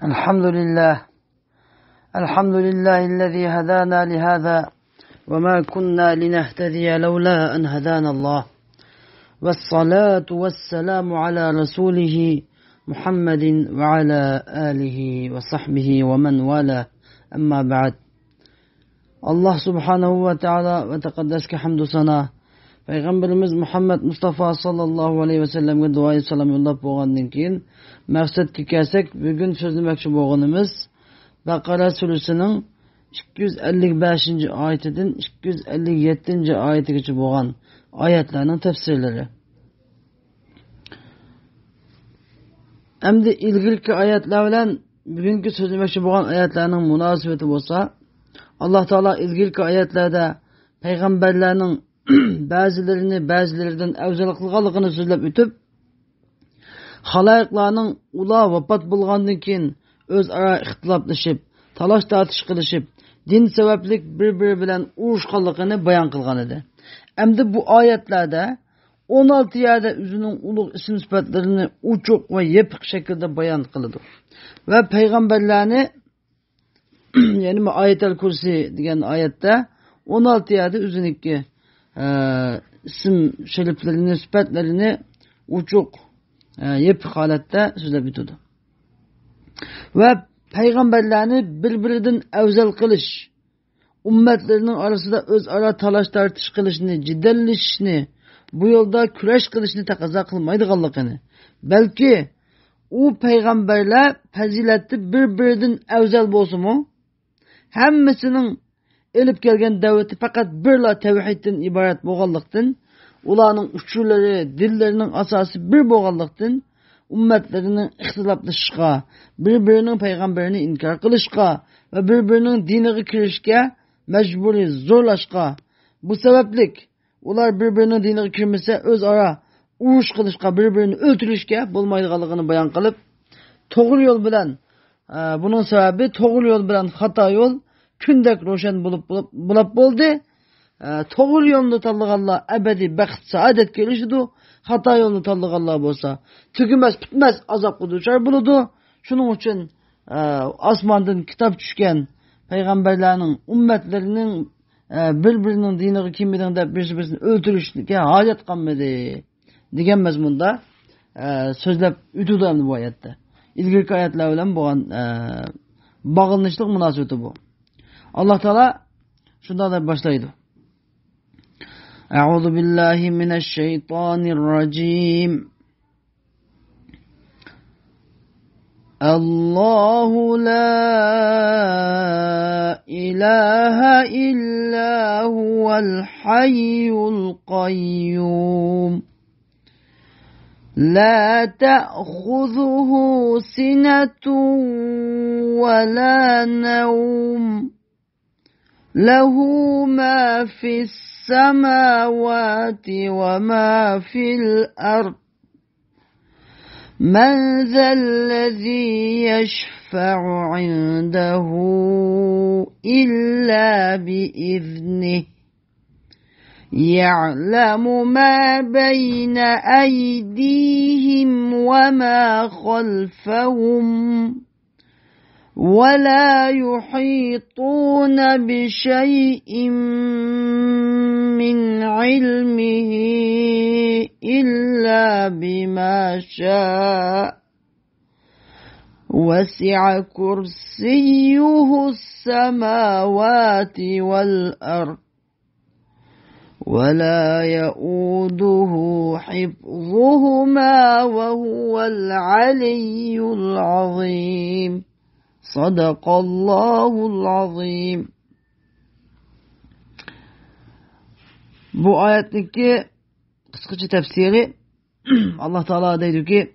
الحمد لله الحمد لله الذي هدانا لهذا وما كنا لنهتدي لولا أن هدانا الله والصلاة والسلام على رسوله محمد وعلى آله وصحبه ومن والاه أما بعد Allah subhanahu ve ta'ala ve tekaddeske hamdü sana Peygamberimiz Muhammed Mustafa sallallahu aleyhi ve sellem'e duayı salam yollap boğandan keyin maqsadga kelsak, bugun so'zlamoqchi bo'lganimiz Baqara surasining 255 oyatidan 257 oyatigacha bo'lgan oyatlarning tafsirlari. Endi ilgirki oyatlar bilan bugungi so'zlamoqchi bo'lgan oyatlarning munosabati bo'lsa, Allah Teala ilgirki oyatlarda payg'ambarlarning ba'zilaridan afzal qilganligini so'zlab o'tib, xaloyiqlarning ular vafot bo'lgandan keyin o'zaro ixtiloflashib, talash tortish qilishib, din sababli bir-biri bilan urushganligini bayon qilgan edi. Endi bu oyatlarda 16 yerda o'zining ulug' ism sifatlarini uchuq va yepiq shaklda bayon qiladi. Va payg'ambarlarni ya'ni Ayatul Kursi degan oyatda 16 yerda o'ziniki ism shariflarini, sifatlarini uchuq yepiq holatda so'zlab o'tadi. Va payg'ambarlarni bir-biridan afzal qilish, ummatlarning orasida o'zaro talash tortish qilishni, jiddallashishni, bu yo'lda kurash qilishni taqozo qilmaydiganligini, balki u payg'ambarlar fazilatli bir-biridan afzal bo'lsa-mu, hammasining elib kelgan da'vati faqat birla tavhiddan iborat bo'lganlikdan, ularning usulları, dillerining asosi bir bo'lganlikdan, ummatlarining ixtiloflashishga, bir-birining payg'ambarini inkor qilishga va bir-birining diniga kirishga majburiy zo'rlashga, bu sabablik ular bir-birining diniga kirmasa o'zaro urush qilishga, bir-birini o'ldirishga bo'lmaydiganligini bayon qilib, to'g'ri yo'l bilan buning sababi to'g'ri yo'l bilan xato yo'l kundek ro'shan bo'lib bo'ldi. To'g'ri yo'lni tanlaganlar abadiy baxt, saodatga erishadi. Xato yo'lni tanlaganlar bo'lsa, tugumas, bitmas azobga duchor bo'ladi. Shuning uchun osmondan kitob tushgan payg'ambarlarning ummatlarining bir-birining diniga kelmagan deb bir-birini o'ldirishga hojat qolmadi degan mazmunda so'zlab o'tadi bu oyatda. İlgili oyatlar bilan bo'lgan bog'lanishlik munosabati bu. Allah Teala shunday deb boshlaydi. A'udhu billahi minash shaytonir rajim. Allahu la ilaha illa huval hayyul qayyum. لا تأخذه سنة ولا نوم له ما في السماوات وما في الأرض من ذا الذي يشفع عنده إلا بإذنه يعلم ما بين أيديهم وما خلفهم ولا يحيطون بشيء من علمه إلا بما شاء وسع كرسيه السماوات والأرض ولا يؤوده حفظهما وهو العلي العظيم صدق الله العظيم. Bu oyatdagi qisqacha tafsiri Allah Teala deydi ki,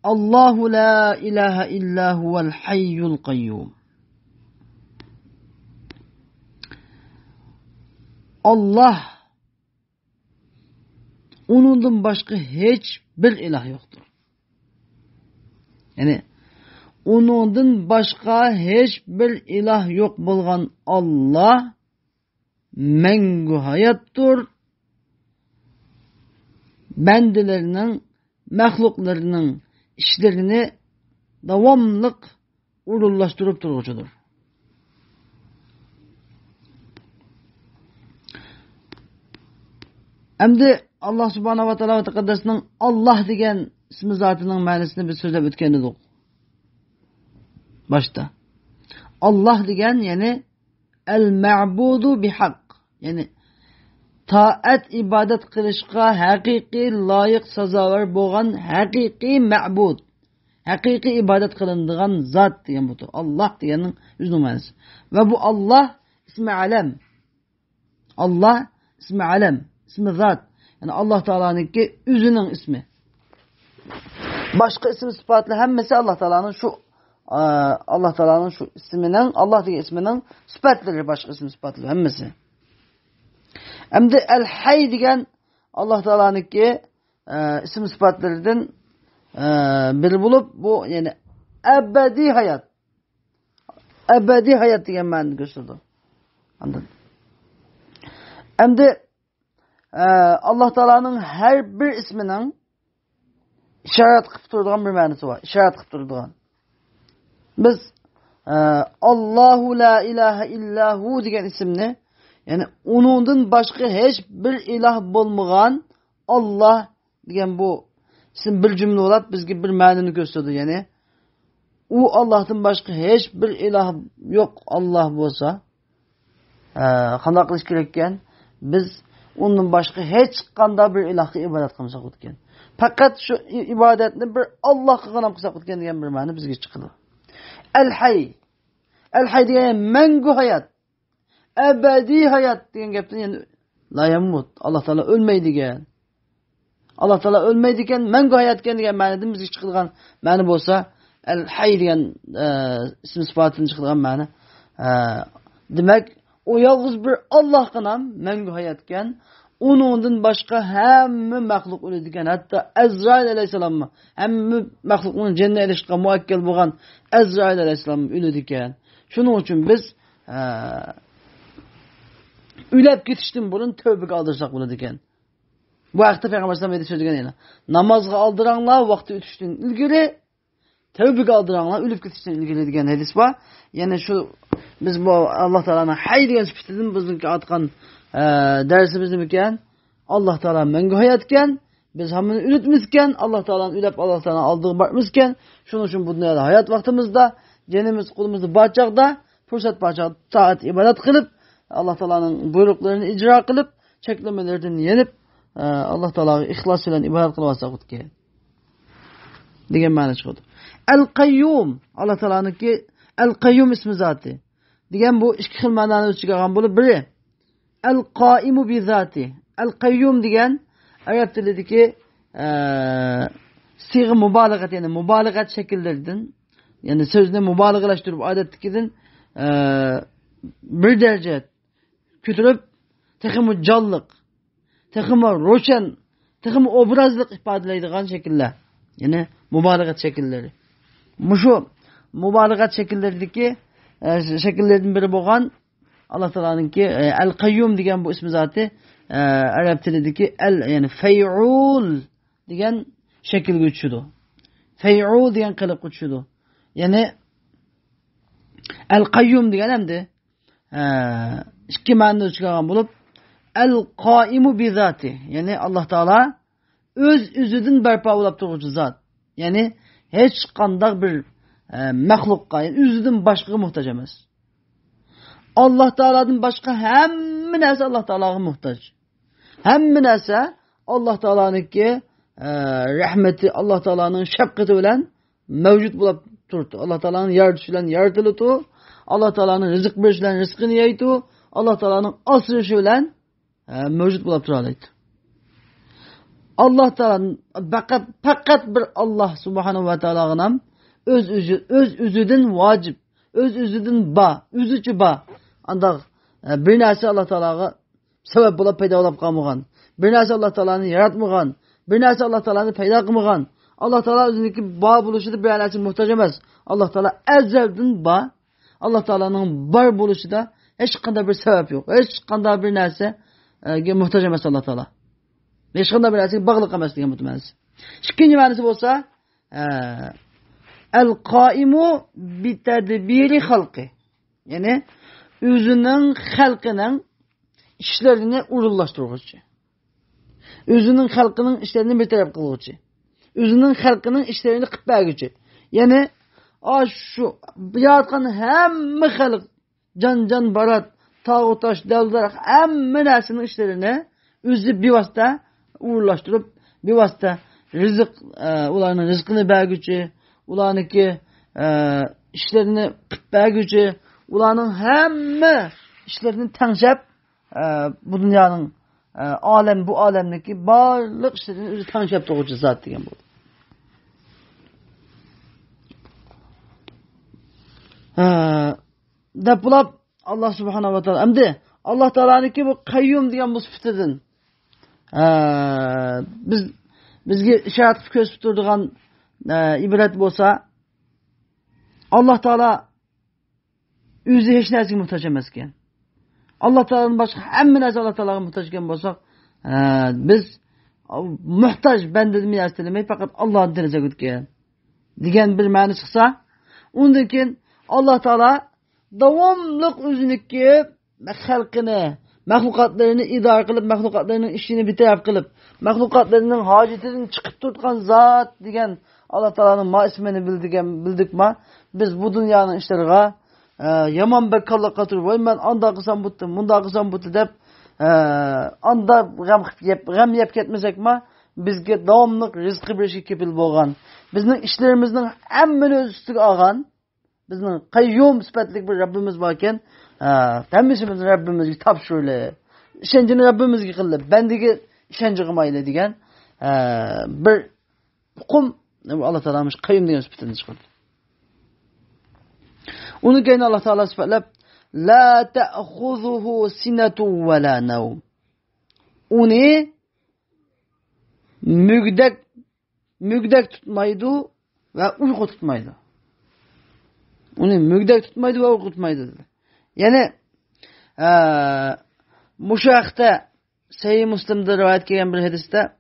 Allahu la ilaha illa huval hayyul qayyum. Allah, onundan başka hiçbir ilah yoktur. Yani onundan başka hiçbir ilah yok bulgan Allah mengu hayattur. Bendelerinin, məxluqlarının işlerini davamlıq urullaştırıp turguçudur. Endi Allah subhanahu wa ta'ala ve taqaddasning Allah degan ismi zotining ma'nosini biz so'zlab o'tgan edik. Başta. Allah degan ya'ni el-ma'budu bihaq. Ya'ni taat ibodat qilishga haqiqiy loyiq sazovor bo'lgan haqiqiy ma'bud. Haqiqiy ibodat qilinadigan zot degan bu. Allah deganning o'zining ma'nosi. Va bu Allah ismi alam. Allah ismi alam. İsmi zat. Yani Allah Teala'nınki özünün ismi. Başka isim sıfatlı hemmesi Allah Teala'nın şu isminin Allah diye isminin sıfatları başka isim sıfatlı hemmesi. Hem de El Hay diyen Allah Teala'nınki isim sıfatlarından biri bulup bu yani ebedi hayat. Ebedi hayat diyen ma'noni gösterdi. Anladın? Hem de Allah Teala'nın her bir isminin işaret kılıp durduğun bir ma'nosi var. İşaret kılıp durduğun. Biz Allahu la ilahe illahu degan isimni, yani onundan başka hiçbir ilah bulmagan Allah degan bu isim bir cümle olarak bizge bir ma'noni gösterdi. Yani o Allah'tan başka hiçbir ilah yok Allah bolsa qanday qilish kerakkan? Biz ondan başka hiç qanday bir ilahga ibodat qilmasak o'tgan. Faqat shu ibodatni bir Allohga qilib qilsak o'tgan degan bir ma'no bizga chiqadi. El-Hay. El-Hay degan mangu hayot. Ebedi hayot degan gapdan yani la yamut. Allah Taala o'lmaydigan. Allah Taala o'lmaydigan, mangu hayot degan ma'nodan bizga chiqadigan ma'no bo'lsa, El-Hay degan ism sifatini chiqadigan ma'no. Demak, o yalnız bir Allah'ına mangu hayatken, onundan başka hemme mahluk ölüdüken, hatta Ezrail aleyhisselamı, hemme mahlukun cennet ilişkiye muakkel bulan Ezrail aleyhisselamı ölüdüken, şunun için biz ülep gitiştim bunun tövbe kaldırsak ölüdüken. Bu ayakta Peygamber Sallallahu Aleyhi ve Sellem namazga aldıranlar vakti ütüştün ilgili, tövbe kaldıranlar ölüp gitişten ilgili degan hadis var. Yani şu biz bu Allah Teala'nın hay degan sifatini bizning atgan dersimizni ekan. Allah Teala mangu hayotkan, biz hammani unutmizkan, Allah Teala'ni ulab Allah Teala'ni oldiga bormizkan. Shuning uchun bu dunyoda hayot vaqtimizda, jenimiz qo'limizda bor chaqda, fursat bor chaqda taat ibodat qilib, Allah Teala'ning buyruqlarini ijro qilib, cheklamalardan yenib, Allah Teala'ga ixlos bilan ibodat qilib olsak o'tgan. Degan ma'no chiqadi. El-Qayyum, Allah Teala'ningki El-Qayyum ismi zoti. Degan bu ikki xil ma'noni o'z ichiga olgan bo'lib, biri El-Qaimu bi zoti. El-Qayyum degan arab tilidagi siyg'i mubolag'at, ya'ni mubolag'at shakllaridan, ya'ni so'zni mubolag'alashtirib odatdagidan bir daraja ko'tarib, texmi jonliq, texmi ro'shan, texmi obrazliq ifodalaydigan shakllar, ya'ni mubolag'at shakllari. Mushu mubolag'at shakllardagi shakllardan biri bo'lgan Allah Teala'nınki El-Qayyum degan bu ismi zoti arab tilidagi ya'ni fay'ul degan shaklga o'tishdi. Fay'ul degan qilib o'tishdi. Ya'ni El-Qayyum degan hamda ikki ma'no chiqqan bo'lib, El-Qaimu bi zoti, ya'ni Allah Teala o'zidan barpo bo'lib turuvchi zot. Ya'ni hech qanday bir maxluqqa, yani o'zidan boshqaga muhtoj emas. Allah Teala'dan başka hamma narsa Allah Teala'ga muhtaç. Hamma narsa Allah Teala'nınki rahmeti, Allah Teala'nın şefkati bilen mevcut bulup turdu. Allah Teala'nın yardımı bilen yaratılıdı. Allah Teala'nın rızık veriş bilen rızkını yaydı. Allah Teala'nın asrışı bilen mevcut bulup turdu. Allah Teala'nın fakat bir Allah Subhanahu ve Teala'nın öz özüden vacip, öz özüden özüçü Andaq bir narsa Allah Teala'ga sebep bo'lib paydo bo'lib qolmagan. Bir narsa Allah Teala'ni yaratmagan. Bir narsa Allah Teala'ni paydo qilmagan. Allah Teala o'ziniki bor bo'lishida bir narsa muhtoj emas. Allah Teala azaldan bor. Allah Teala'ning bor bo'lishida hech qanday bir sabab yo'q. Hech qanday bir narsaga muhtoj emas Allah Teala. Hech qanday bir narsaga bog'liq emas degan bu ma'nosi. Ikkinchi ma'nosi bo'lsa, El kaimu bi tedbiri halqi. Yani özünün halkının işlerini urullaştırıcı. Özünün halkının işlerini bir taraf kılıcı. Özünün halkının işlerini kıtbağıcı. Yani şu yaratkan hem halk can barat tağut taş devdarak hem nersinin işlerini özü bir vasıta uğurlaştırıp bir vasıta rızık ularının rızkını bergücü, ularınki işlerini bergücü, ularının hem işlerini tenşep bu dünyanın bu alemdeki barlık işlerini özü tenşep doğucu zat degen bu. Dep bulap Allah subhanahu wa ta'ala. Emdi Allah Teala'nınki bu kayyum degen bu sıfatıdın. Bizge işaret köz tuturduğun ibret bolsa Allah Teala özü hiç narsaga muhtaç emasken. Allah Teala'nın başka hemme narsa Allah Teala'ga muhtaç eken bolsak, biz muhtaç bendedim narsa fakat Allah'ın denize gitken degan bir ma'no chiqsa, undan keyin Allah Teala davamlıq özüniki xalqini, mahlukatlarını idare kılıp, mahlukatlarının işini bitirip kılıp, mahlukatlarının hacetinin çıkıp tutkan zat degen Allah Teala'nın ma ismini bildik ma, biz bu dünyanın işlerine yaman bekallık katırıp, ben anda kısam buttu, munda kısam buttu dep, anda gam yap ketmesek ma, bizge davamlıq rizqi bir şey kepil bolgan, bizning işlerimizning hemmini öz üstüge algan, bizning qayyum sifatlik bir Rabbimiz varken, temizimiz Rabbimizge tapşırılı, işencini Rabbimizge kıldı, bendigi işenci kılmayla degen, bir hukum, Allah Teala'mış qayyum degen sifatini çıkardı. Onu keyin Allah Teala sifatlab, la ta'khuzuhu sinatu ve la nawm. Onu mügdek tutmaydı ve uyku tutmaydı. Onu mügdek tutmaydı ve uyku tutmaydı. Yani muşahta Sahih Müslim'de rivayet kelgan bir hadiste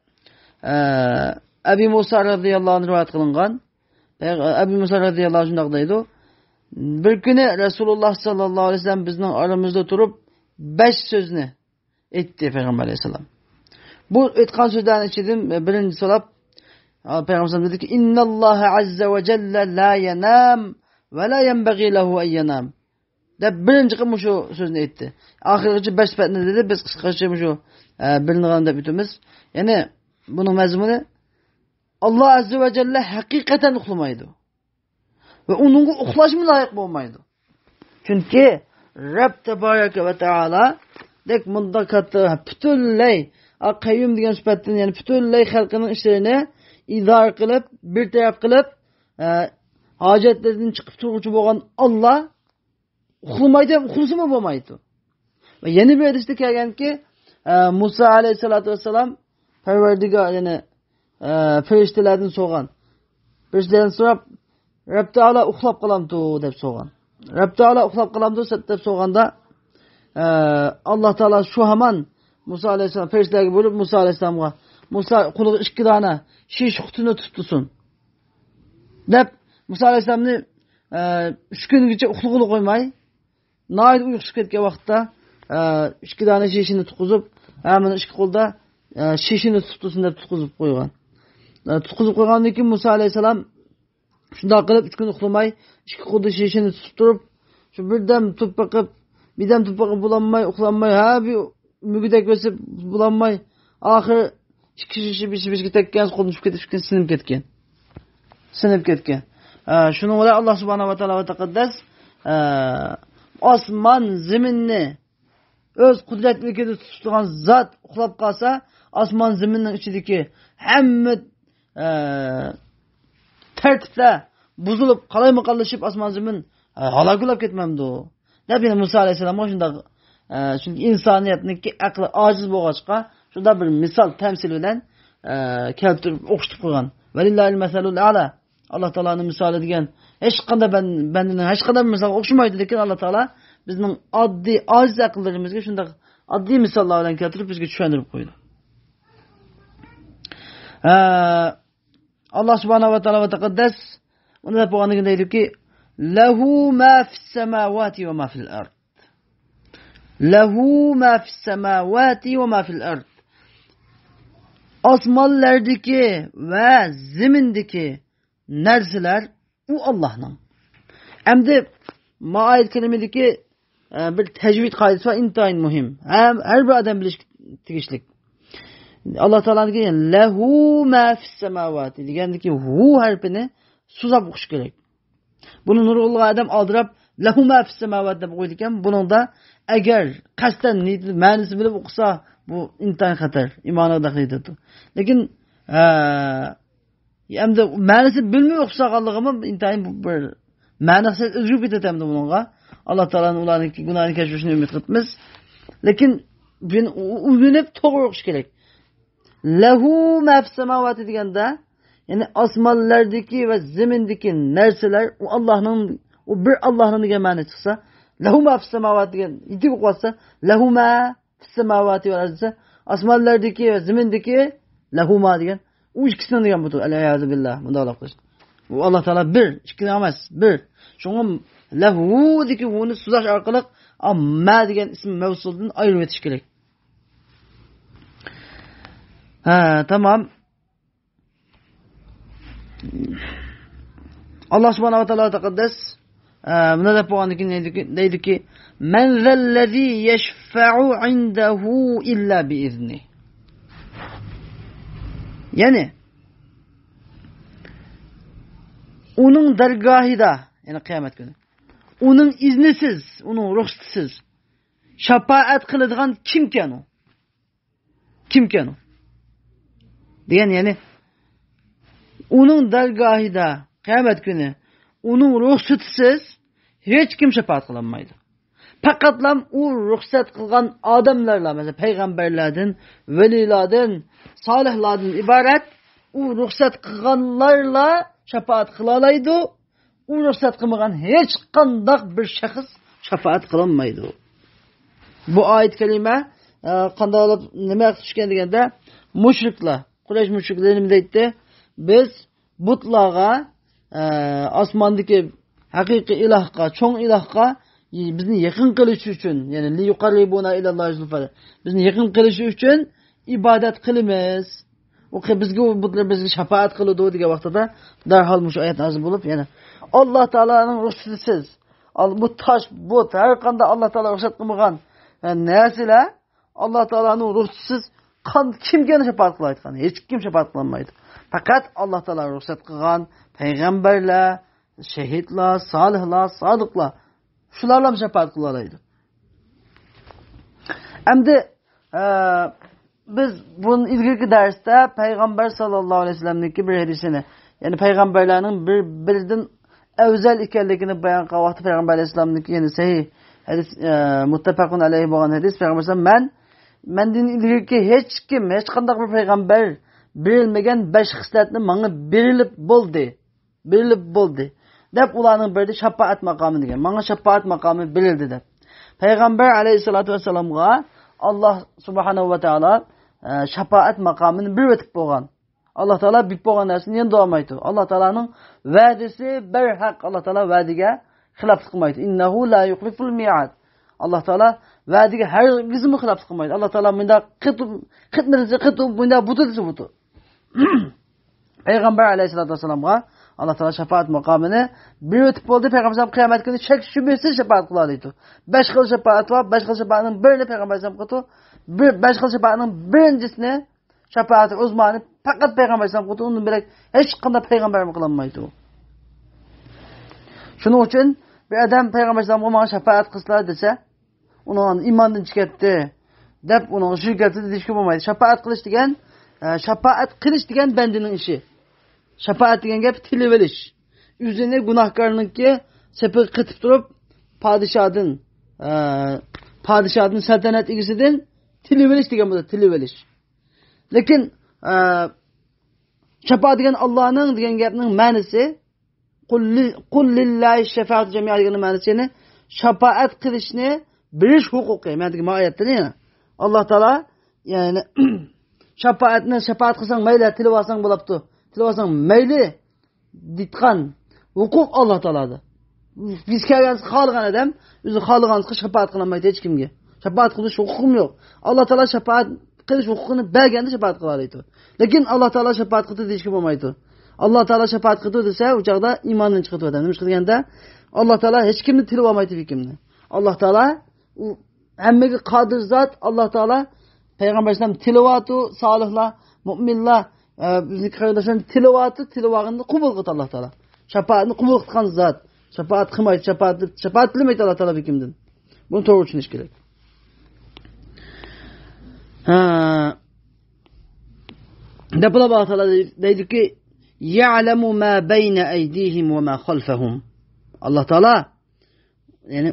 Abi Musa radıyallahu anh rivayet kılıngan. Abi Musa radıyallahu anh şundaq deydi. Bir günü Resulullah sallallahu aleyhi ve sellem bizning aramızda oturup 5 sözünü etti Peygamber aleyhisselam. Bu etkan sözlerin içinden birinci solap Peygamber dedi ki İnnallâhe azze ve celle la yenam ve la yenbagî lehu en yenam. De birinci kım şu sözünü etti. Ahirci 5 sıfatını dedi. Biz kıskaçı şu birini kanında bütümüz. Yani bunun mezmunu Allah azze ve celle hakikaten uxlamaydı. Ve onunla uxlaş mı layık olmaydı. Çünkü Rab Tebareke ve Teala dek munda katı bütünley qayyum degan sifatdan yani bütünley halkının işlerini idare kılıp bir taraf kılıp hacetlerden çıkıp turgucu boğan Allah uxlamaydı, uxlusu mu bo'lmaydı. Ve yeni bir hadiste kelgan ki Musa aleyhissalatu vesselam Perverdigar yani feriştelerden soğan. Feriştelerden sorap Rab Teala uxlab qalamdı deb soğan. Rab Teala uxlab qalamdı deb soğanda Allah Teala şu hemen Musa aleyhisselam feriştelerge bölüp Musa aleyhisselamga Musa kulu 2 tane şiş kutunu tuttusun. Deb Musa aleyhisselamni 3 güngacha uxlug'ini qo'ymay, nayt uyqusi ketgan vaqtda 2 tane şişini tutqizib, hamini 2 qo'lda şişini tuttusun deb tutqizib qo'ygan. Tutqizib qo'ygandan keyin Musa aleyhisselam shunday qilib 3 kun uxlamay, 2 qo'lda şişini tutib turib, shu birdan tupaqib bulanmay, uxlanmay, bir mügidek o'sib bulanmay, oxir 2 şişi bir tekkan qo'lini tushib ketib sinib ketgan. Şunun ola Allah subhanahu wa ta'ala ve tekaddes osman zeminni öz kudretlikini tuttuğun zat uxlab qalsa, osman zeminning ichidagi hamma tertiplar buzulup qalayma-qalashib osman zemin halakulab ketmamdi. Nabi Musa aleyhisselamga shunday çünkü insoniyatniki aqli ojiz bo'lg'achqa shunday bir misol tamsil bilan keltirib o'qitib qo'ygan. Valillahil masalul a'la. Allah Teala'nın misal edigen hiç kadar benden hiç kadar misal okşamaydı lekin Allah Teala bizning addi aciz akıllarımızga şunda addi misallar bilan keltirib bizga tushuntirib qo'ydi. Allah subhanahu wa ta'ala ve tekaddes Onda da bu anı deydi ki lehu ma fis semavati ve ma fil ard. Lehu ma fis semavati ve ma fil ard. Asmanlardaki ve zemindeki narsalar u Allah'ın. Hem de ayet kelimedeki bir tecvid kaidesi var intayin muhim. Her bir adam biliş tigişlik. Allah Teala'nın ki lehu ma fis semavati degandeki hu harfini suzab okuş gerek. Bunu Nurullah adam aldırıp lehu ma fis semavati deb qo'ydi ekan. Bunun da agar qasdan ma'nisi bilib o'qisa bu intayin xatar. İmana daxildir. Lekin endi ma'nisi bilmay o'qisaganligimi intayin bir ma'nisi o'zgarib ketadi bunga. Allah Teala'nın ularning günahını keşfetini ümit qilamiz. Lekin ben uyg'unib to'g'ri o'qish kerak. Lehu ma fis semavati deganda yani osmonlardagi va zemindagi narsalar u Allohning u bir Allohning degan ma'no chiqsa, lehu ma fis semavati degan yetik o'qisa, lehu ma fis semavati desa, osmonlardagi va zemindagi lehu ma degan u ikkisini degan bu. Al-ayazu billah. Bunda Alloh qilish. Bu Alloh Taala bir, ikki emas, bir. Şoňa lehu deki bunu suzaş orqali amma degan ism mavsuldan ayırıp etiş kerak. Tamam. Allah subhanahu wa ta'ala taqaddas buna da puaniki neydi ki men zellezî yeşfe'u indehu illa biizni. Yani onun dergahida yani kıyamet günü onun iznisiz, onun ruhsatsız şefaat kıladigan kimken o? Kimken o? Diyen yani onun dergahida kıyamet günü onun ruhsatsız hiç kim şefaat kılanmaydı. Fakatlam o ruhsat kılgan adamlarla mesela peygamberlerden, velilerden, salihlerden ibaret o ruhsat kılganlarla şefaat kılalaydı. O ruhsat kılmagan hiç kandak bir şahıs şefaat kılanmaydı. Bu ayet kelime kanda alıp neme düşken degende müşrikler, Kureyş müşriklerim deydi. Biz butlağa asmandaki hakiki ilahqa, çoğun ilahqa bizni yakın kılış için yani li yuqarribuna ilallah zulfa bizni yakın kılış için ibadet kılımız. O ki bizge butlar bizi şefaat kılıdı diye vaqtida derhal muş ayet nazil bulup yani Allah Teala'nın ruhsatsız bu taş bu her kanda Allah Teala ruhsat kılmagan yani nesile Allah Teala'nın ruhsatsız kan kimge şefaat kılaydı? Hiç kim şefaat kılmaydı. Fakat Allah Teala ruhsat kılgan peygamberler, şehitler, salihler, sadıklar şularla şefaat kılalaydı. Hem de biz bunun ilgili derste Peygamber sallallahu aleyhi ve sellem'deki bir hadisini yani peygamberlerin birden özel ikenligini bayan kavaqtı Peygamber aleyhisselam'daki yani sahih hadis muttefakun aleyhi olan hadis Peygamber sallallahu menden ilgili hiç kim hiç qanday bir peygamber berilmegen 5 xislatni manga berilip bo'ldi deb ularning birida shafaat maqomi degan manga shafaat maqomi berildi deb Peygamber aleyhissalatu vesselamga Allah subhanahu ve taala şefaat makamını bir ötüp boğan. Allah Teala bir boğan dersini yen doğmaydı. Allah Teala'nın vədisi bir hak. Allah Teala vədige xilaf kılmaydı. İnnehu la yukliful mi'ad. Allah Teala vədige her gizimi xilaf kılmaydı. Allah Teala mında kıtmırızı mında butu. Peygamber aleyhissalatu vesselam'a Allah Teala şefaat makamını bir ötüp oldu. Peygamber kıyamet günü şek şüphesiz şefaat kılalıydı. 5 xil şefaat var. 5 xil şefaatın birini Peygamber kıtı. 5 xil şefaatın birincisini şefaat uzmanı fakat Peygamber kıtı. Onun bilek hiç kanda Peygamber mi kılanmaydı. Şunun için bir adam Peygamber ona şefaat kılsalar dese onun imandan çıkarttı. Dep onun şirketi dişki bulmaydı. Şefaat kılıç degen şefaat kılıç degen bendinin işi. Şefaat degen gep tili veriş. Üzerine günahkarınınki sepil kıtıp durup padişahın saltanat ilgisinden tili veriş degen bu da tili veriş. Lakin şefaat degen Allah'ın degen gepinin manisi kul lillahi şefaat cemi'a degen manisini şefaat kılışını biliş hukuki. Yani degen ayette ne? Allah Teala yani şefaat kılsan meyle tili varsan bulaptı. Tilavasan meyli ditkan Hukuk Allah Teala'da. Biz kelgansiz xalqan adam, o'zi xalqansiz shafaat qilmaydi hech kimga. Shafaat qilish huquqim yo'q. Alloh Teala shafaat qilish huquqini berganda shafaat qiladi. Lekin Alloh Teala shafaat qildi deyishga bo'lmaydi. Alloh Teala shafaat qildi desa, u chaqda iymondan chiqib o'tadi. Nima qilganda Alloh Teala hech kimni tilib olmaydi kimni. Alloh Teala u hammaga qodir zot. Alloh Teala Payg'ambar sollallohu alayhi vasallam tilovatu solihlar, mu'minlar bizning qarindoshlarning tilovag'ini qabul qildi Alloh Teala. Shafaatni qabul qilgan zot. Shafaat qilmaydi, shafaat tilmaydi Alloh Teala kimdan. Buni to'g'ri tushunish kerak. Deb Allah Teala deydi ki ya'lamu ma bayna aydihim ve ma khalfahum. Allah Teala yani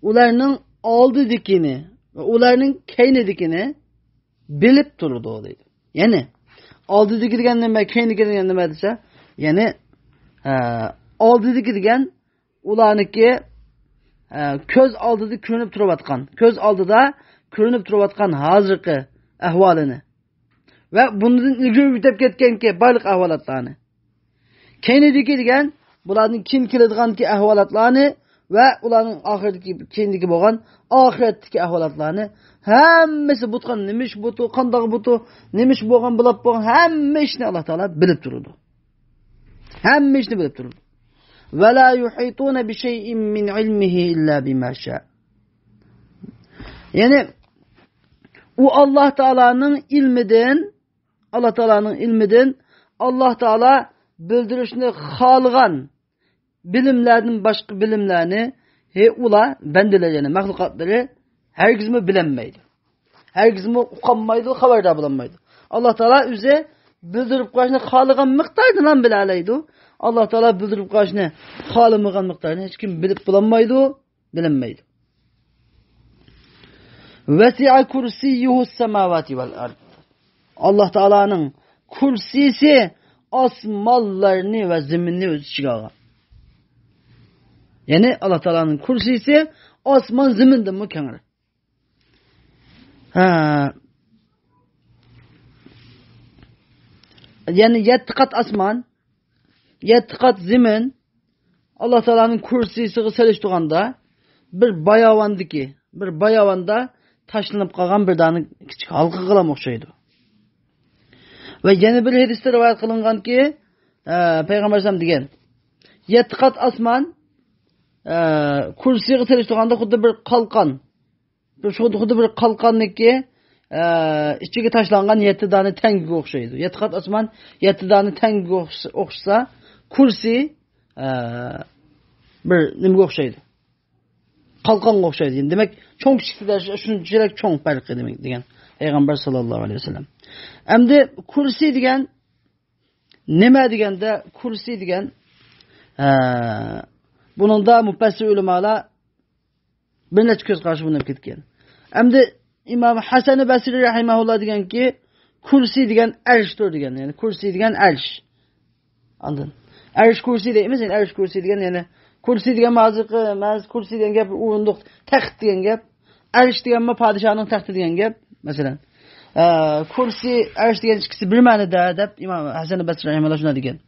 ularning oldidikini ve ularning keynidikini bilip durdu o deydi. Yani oldidiki degan nima, keynidiki degan nima desa, yani oldidiki degan ularniki ko'z oldida ko'rinib turayotgan, ko'z oldida ko'rinib turayotgan hozirgi ahvolini ve bundan ilgari bitib ketganki barliq ahvolatlarni. Keynidiki degan bularning kim keladiganki ahvolatlarni ve ularning oxirdagi keyindagi bo'lgan oxiratdagi ahvolatlarni hammasi butgan nimish butu, qandoq butu, nimish bo'lgan bo'lib bo'lgan hamma ishni Alloh taolo bilib turadi. Hamma ishni bilib turadi. Va la yuhituna bi shay'in min ilmihi illa bima sha. Yani o Allah Teala'nın ilminden Allah Teala bildirişini xalgan bilimlerden başka bilimlerini ula bendelerine mahlukatları herkes mi bilinmeydi. Herkes mi ukanmaydı, haberdar bulanmaydı. Allah Teala üze bildirip karşına xalgan miktarından bilaleydi. Allah Teala bildirip karşına xalımıgan miktarını hiç kim bilip bulanmaydı, bilinmeydi. Vesi'a kursiyyuhu semavati vel ard. Allah Teala'nın kursisi asmallarını ve zeminini öz içine alır. Yani Allah Teala'nın kursisi asman zeminden mükemmel. Yani 7 kat asman, 7 kat zemin Allah Teala'nın kursisi seliştiğinde bir bayavanda taşlanıp kalgan bir tane küçük halkı kılam okşaydı. Ve yeni bir hadiste rivayet kılıngan ki Peygamber Aleyhisselam degen 7 kat asman kursiye seliştiğinde xuddi bir kalkan. Xuddi bir kalkanniki içine taşlangan 7 tane tengiga okşaydı. 7 kat asman 7 tane tengiga okşasa kursi bir nimaga okşaydı. Kalkan okşaydı. Yani demek çok kişiler şunçalık çok farklı demek degen Peygamber sallallahu aleyhi ve sellem. Hem de kursi degen neme degende kursi degen bunun da müfessir ulemalar bir neçe göz karşı bulunup ketken. Hem de İmam Hasan-ı Basri rahimahullah degen ki kursi degen erştir degen. Yani kursi degen erş. Anladın? Erş kursi deyimiz yani erş kursi degen yani kursi degen mazıqı, kursi degen gap urunduk, taxt degen gap, erş degen ma padişahın taxtı degen gap mesela. Kursi erş degen ikisi bir manada deb İmam Hasan-ı Basri rahimahullah şuna degen.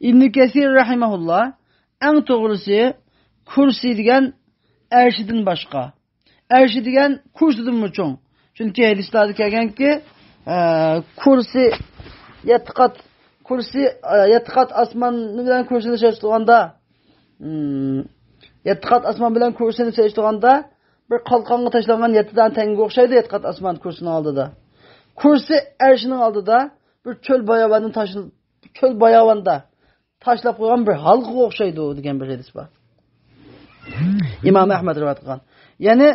İbn Kesir rahimahullah en doğrusu kursi degen erşidin başka. Erşi degen kursidan mı çoğ? Çünkü hadislerde kelgan ki kursi yatqat asman bilen kursini seçtiğinde 7 kat asman bilen kursini seçtiğinde bir kalkanga taşlangan 7 tane tengi okşaydı 7 kat asman kursunu aldı da. Kursi erşinin aldı da bir çöl bayavanda taşlap koygan bir halkı okşaydı o degen bir hadis var. İmam Ahmed rivayet kılgan. Yani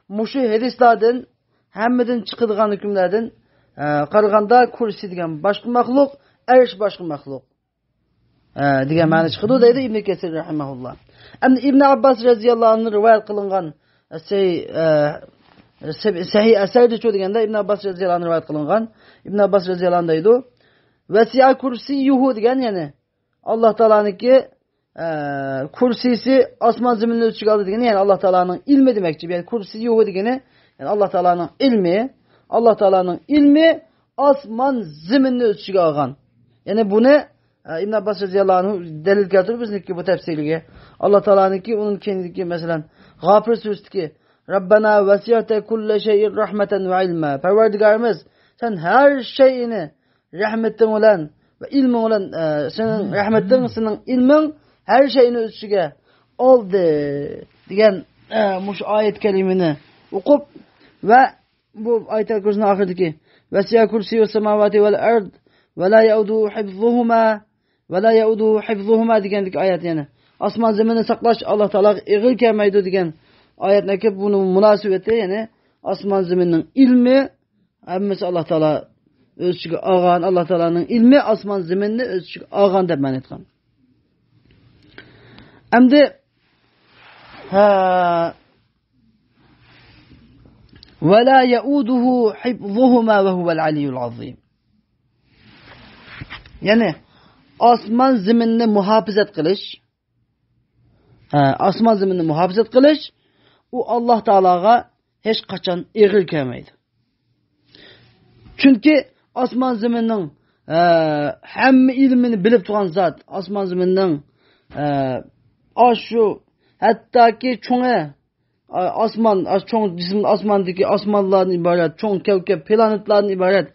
muşu hadislerden hemmeden çıkıdığan hükümlerden qaraganda kursi degen başka mahluk, erş başka mahluk. Degen ma'na çıkıdı deydi İbn Kesir rahimahullah. Hem İbn Abbas radhiyallahu anh'ın rivayet kılıngan sahih eserdi şu degende İbn Abbas radhiyallahu anh'ın rivayet kılıngan. İbn Abbas radhiyallahu anh deydi. Vesi'a kursiyyuhu degen yani Allah Teala'nınki kursisi asman zeminle ölçü aldı degeni yani Allah Teala'nın ilmi demekçi. Yani kursiyyuhu degeni yani Allah Teala'nın ilmi asman zeminle ölçü algan. Yani bunu İbn Abbas radıyallahu anh delil getirip bizniki bu tefsirige. Allah Teala'nınki onun kendiki mesela Gafir suresindeki Rabbena vesiyate kulle şeyin rahmeten ve ilme. Perverdigarımız sen her şeyini rahmetin olan ve ilmin olan senin rahmetin, senin ilmin her şeyini öz içine aldı diyen muş ayet kelimini okup ve bu ayet-el kürsünün ahirindeki vesiya kursiyyus semavati vel ard ve la yauduhu hifzuhuma degendeki ayet yani. Asman zemini saklaş Allah Teala ağır kelmeydi degen ayetneki bunun münasebeti yani asman zeminin ilmi hemmesi Allah Teala öz içine algan, Allah Teala'nın ilmi asman zeminini öz içine algan dep men etken. Endi ve la yauduhu hifzuhuma ve huvel aliyyul azim. Yani asman zeminini muhafizat kılış, asman zeminini muhafizat kılış, o Allah Teala'ga hiç kaçan ağır gelmeydi. Çünkü asman zemininin hem ilmini bilip tutan zat, asman zemininin aşu hatta ki çoğu asman, çoğu cisim asmandaki asmanlardan ibaret, çoğu kevkep planetlerden ibaret,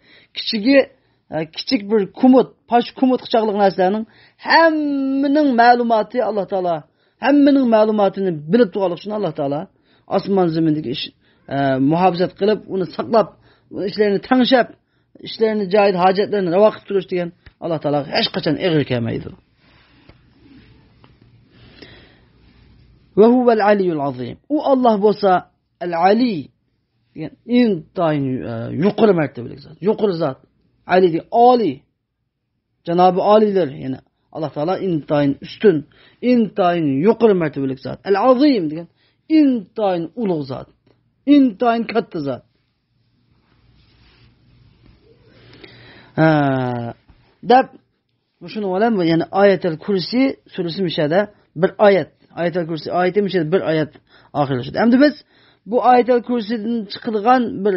küçük bir kumut, paş kumut kıçaklık neslerinin hemminin malumatı Allah Teala, hemminin malumatını bilip tuğalık için Allah Teala asman zemindeki iş muhafizat kılıp, onu saklap, işlerini tanışıp, işlerini cahil hacetlerini vakit duruş diyen Allah Teala hiç kaçan ağır kelmeydi. Ve huvel aliyyul azim. O Allah bolsa el-ali yani intayin yukarı mertebelik zat. Yukarı zat. Ali değil, Ali. Cenab-ı Aliler yani Allah Teala intayin üstün, intayin yukarı mertebelik zat. El-azim diyen intayin ulu zat. İntayin kattı zat. Dep şunu olan yani Ayet-el Kürsi suresi mişede bir ayet. Ayet-el Kürsi ayeti mişede bir ayet ahirleşti. Hem de biz bu Ayet-el Kürsi'den çıkılgan bir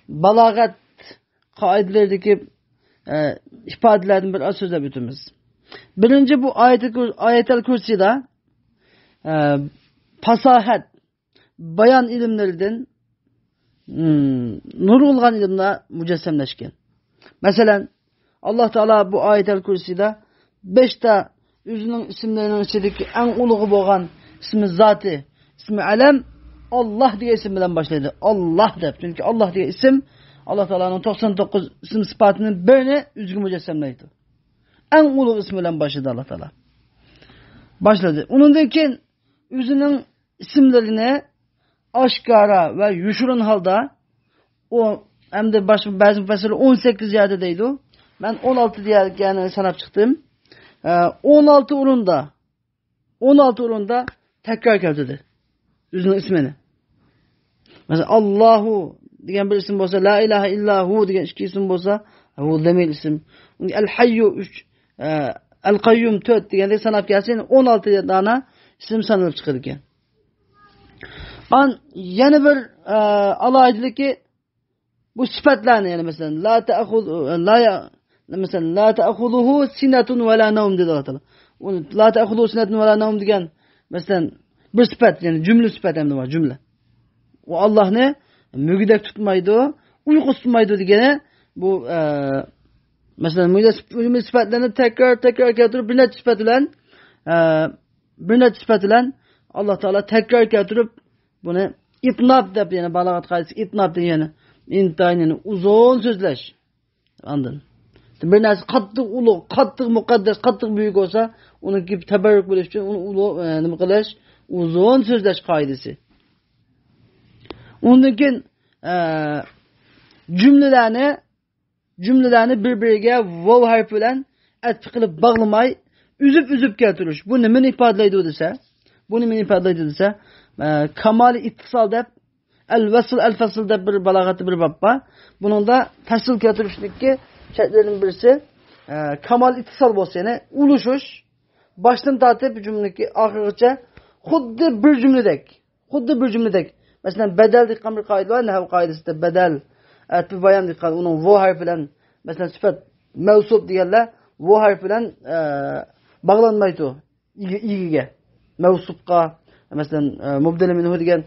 balagat kaidelerdeki ifadelerden bir az sözle bütünümüz. Birinci bu Ayet-el Kürsi'de fasahat, bayan ilimlerinden nur olgan ilimle mücessemleşken. Mesela Allah Teala bu Ayet-el Kürsi'de 5'te yüzünün isimlerinin içindeki en uluğu boğan ismi zati, ismi alem Allah diye isim bilen başladı. Allah der. Çünkü Allah diye isim Allah Teala'nın 99 isim sıfatının birini üzgün mücessemleydi. En ulu ismiyle başladı Allah Teala. Başladı. Onundaki yüzünün isimlerine aşkara ve yuşurun halda o hem de bazı müfessirler 18 yerdeydi o. Ben 16 diye yani sanap çıktım. 16 urunda tekrar geldi. Yüzünün ismini. Mesela Allahu diyen bir isim olsa, La ilahe illahu diyen iki isim olsa, bu demir isim. El hayyu 3, el kayyum 4 diyen de sanap gelsin 16 tane isim sanılıp çıkarırken. Yeni bir alaycılık bu sıfatlarını yani mesela la ta'khuduhu sinatun ve la nawm dedi Allah Teala. La ta'khuduhu sinatun ve la nawm diyen mesela bir sıfat yani cümle sıfat hem de var cümle. O Allah ne? Mügidek tutmaydı, uyku tutmaydı diyene bu mesela mügidek sıfatlarını tekrar getirip bir net sıfat ile Allah Teala tekrar getirip bunu itnab deyip yani balagat kaydesi itnab deyip yani intayin yani uzun sözleş. Anladın? Bir neresi kattık ulu, kattık mukaddes, kattık büyük olsa onun gibi teberrük böyle için onu ulu yani mukaddes uzun sözleş kaydesi. Onunkin cümlelerini birbirine vav harfiyle etki kılıp bağlamay üzüp getiriş. Bu ne min ifadeleydi dese kamali ittisal dep el fasıl dep bir balagatı bir babba. Bunun da fasıl getirişlik şartlarının birisi kamal ittisal bolsa yani uluşuş baştan tartıp cümledeki ahirce xuddi bir cümledek. Mesela bedel dikkan bir kaide var. Nehav kaidesinde bedel, etbi bayan dikkan. Onun vo harfiyle mesela sıfat mevsup diyorlar. bu harf bilan bağlanmaydi. İgiga. Mevsufqa, mesela mubdele minhu degan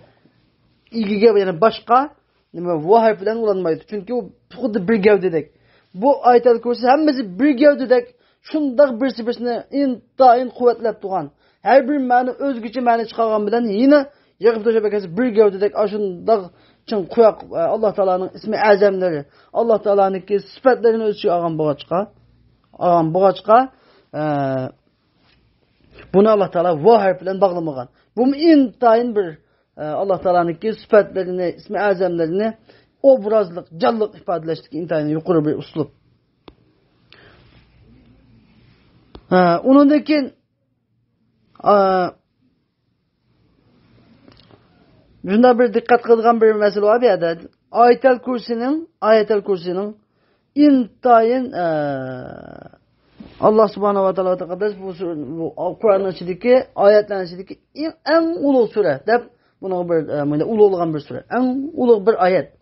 igiga yani başqa nima bu harf bilan ulanmaydi. Çünkü o xuddi bir gavdedek. Bu ayetel kursi hammasi bir gavdedek shundaq birsi-birsini intayin quvvatlab turgan. Her bir ma'ni o'zgacha ma'ni chiqargan bilan yana yig'ib to'shab akasi bir gavdedek ashundaq chin qo'yaq Alloh taolaning ismi azamlari, Alloh taolaning sifatlarini o'z ichiga olgan bo'g'achqa bunu Allah Teala va harf bilan bağlamagan. Bu intayin bir Allah Teala'nın sıfatlarını, ismi azamlarını obrazlık, canlılık ifadeleştik intayin yukarı bir uslup. Onundaki bunda bir dikkat kılgan bir mesele var ya da Ayetel Kursi'nin intayin Allah Subhanahu wa Taala takaddes bu Kur'an'ın içindeki ayetlerin içindeki en ulu sure dep bunu bir böyle ulu olan bir sure. En ulu bir ayet.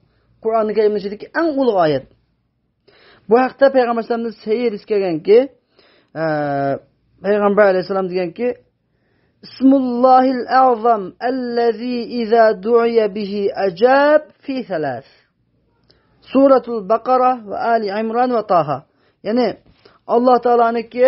Kur'an-ı Kerim'in içindeki en ulu ayet. Bu hakta Peygamber Sallallahu seyir iskegen ki Peygamber Aleyhisselam diyen ki İsmullahil azam ellezî izâ du'iye bihi acab fi thalath. Suratul Bakara ve Ali İmran ve Taha. Yani Allah Teala'nınki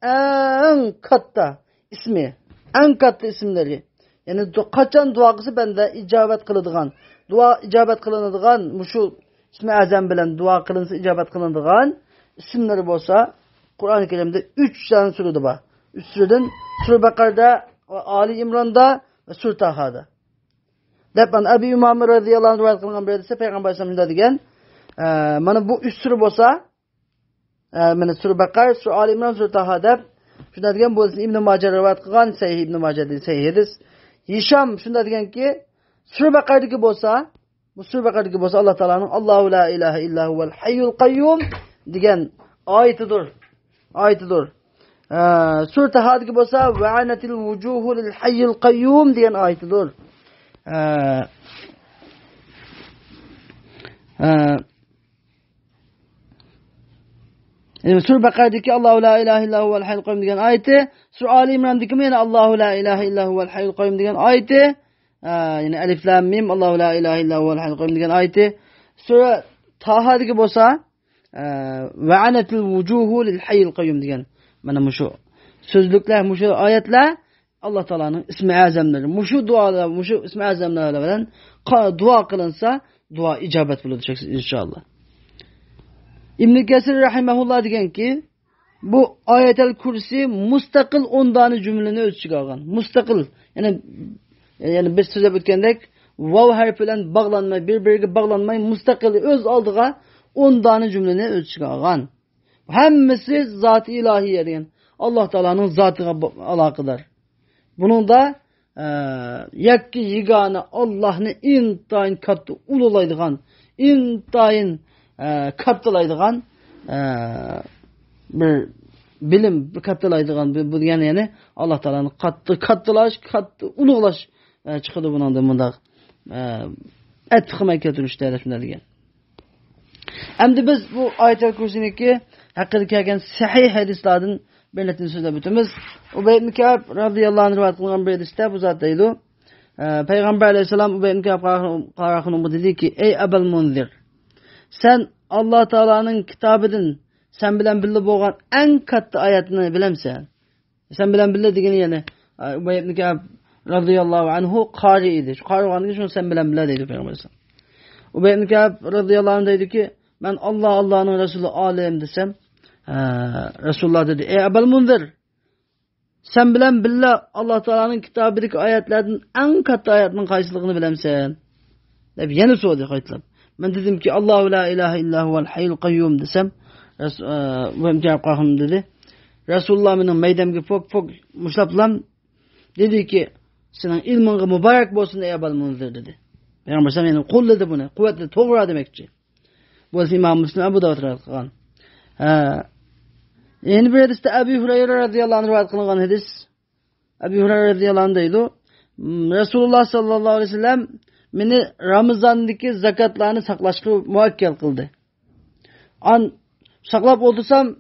en katta ismi, en katta isimleri. Yani kaçan duası bende icabet kılıdığan, dua icabet kılınıdığan, şu ismi azam bilen dua kılınsa icabet kılınıdığan isimleri bolsa Kur'an-ı Kerim'de 3 tane surede var. 3 sureden Sure Bakara'da, Ali İmran'da ve Sure Taha'da. Depan Abi Umame radıyallahu anh rivayet kılınan bir hadise Peygamber Aleyhisselam'da diyen bana bu 3 sure bolsa mana Sure Baqara, Sure Ali İmran, Sure Taha deb shunda degan bo'lsa Ibn Majah rivoyat qilgan, Sahih Ibn Majah dedi, Sahih hadis. Hisham shunda deganki, Sure Baqaradagi bo'lsa, bu Sure Baqaradagi bo'lsa Alloh taolaning Allohu la ilaha illa huval hayyul qayyum degan oyatidir. Sure Tahadagi bo'lsa va'anatil wujuhu lil hayyul qayyum degan oyatidir. Yani Sure Bakara'daki Allahu la ilahe illa huvel hayyul kayyum degan ayeti, Sure Ali İmran'daki yine Allahu la ilahe illa huvel hayyul kayyum degan ayeti, yani Elif Lam Mim Allahu la ilahe illa huvel hayyul kayyum degan ayeti, Sure Taha'daki bo'lsa ve anetil vucuhu lil hayyul kayyum degan. Mana mushu sözlükler, mushu ayetler Allah Teala'nın ismi azamları, mushu dualar, mushu ismi azamları bilen dua kılınsa dua icabet bulacak inşallah. İbn Kesir rahimehullah degan ki bu ayetel kursi mustaqil 10 tane cümleni öz ichiga olgan. Mustaqil yani biz so'zlab o'tgandek vav harfi bilan bağlanmay, bir-biriga bağlanmay mustaqil öz oldiga 10 tane cümleni öz ichiga olgan. Hammasi zat-ı ilahiye degan. Allah Teala'nın zatıga alaqadar. Bunun da yakki yigana Allah'ni intayin kattı ululaydigan, intayin kattalaydigan bir bilim kattalaydigan bu degani yani Allah Teala'nın katты ulug'lash chiqadi bundan bunda etqimay keltirishda shunday degan. Endi biz bu Ayetel Kursi'niki hakkında kelgan sahih hadislardan birini so'zlab o'tamiz. Ubay ibn Ka'b radhiyallohu anhu rivoyat qilgan bir hadisda bu zot deydi. Payg'ambar alayhisalom Ubay ibn Ka'b qaraqını dedi ki: "Ey Abul Munzir, sen Allah Teala'nın kitabıdın sen bilen birli bo'lgan en katta ayetini bilemsen. Sen bilen birli degani yani Ubay ibn Ka'b radhiyallohu anhu qari edi. Şu qari bo'lganligi shuni sen bilen birli deydi Payg'ambar alayhisalom. Ubay ibn Ka'b radhiyallohu anhu dedi ki: "Ben Allah'ın Resulü alim desem, Resulullah dedi: Ey Abul Munzir, sen bilen billah Allah Teala'nın kitabındaki ayetlerden en katta ayetinin qaysiligini bilemsen?" Deb yana so'radi qaytlab. Ben dedim ki Allahu la ilahe illa huvel hayyul qayyum desem, bu cevap qahım dedi. Resulullah benim meydemge fok muşlaplam dedi ki senin ilminge mübarek olsun ey Abul Munzir dedi. Peygamber sen yani kulladı bunu, kuvvetli, toğra demekçi. Bu İmam Müslim Ebu Davud rivayet kılgan. Yeni bir hadiste Ebu Hureyre radıyallahu anh rivayet kılgan hadis. Ebu Hureyre radıyallahu anh deydi. Resulullah sallallahu aleyhi ve sellem beni Ramazan'daki zakatlarını saklaşkı muhakkak kıldı. An saklap oldursam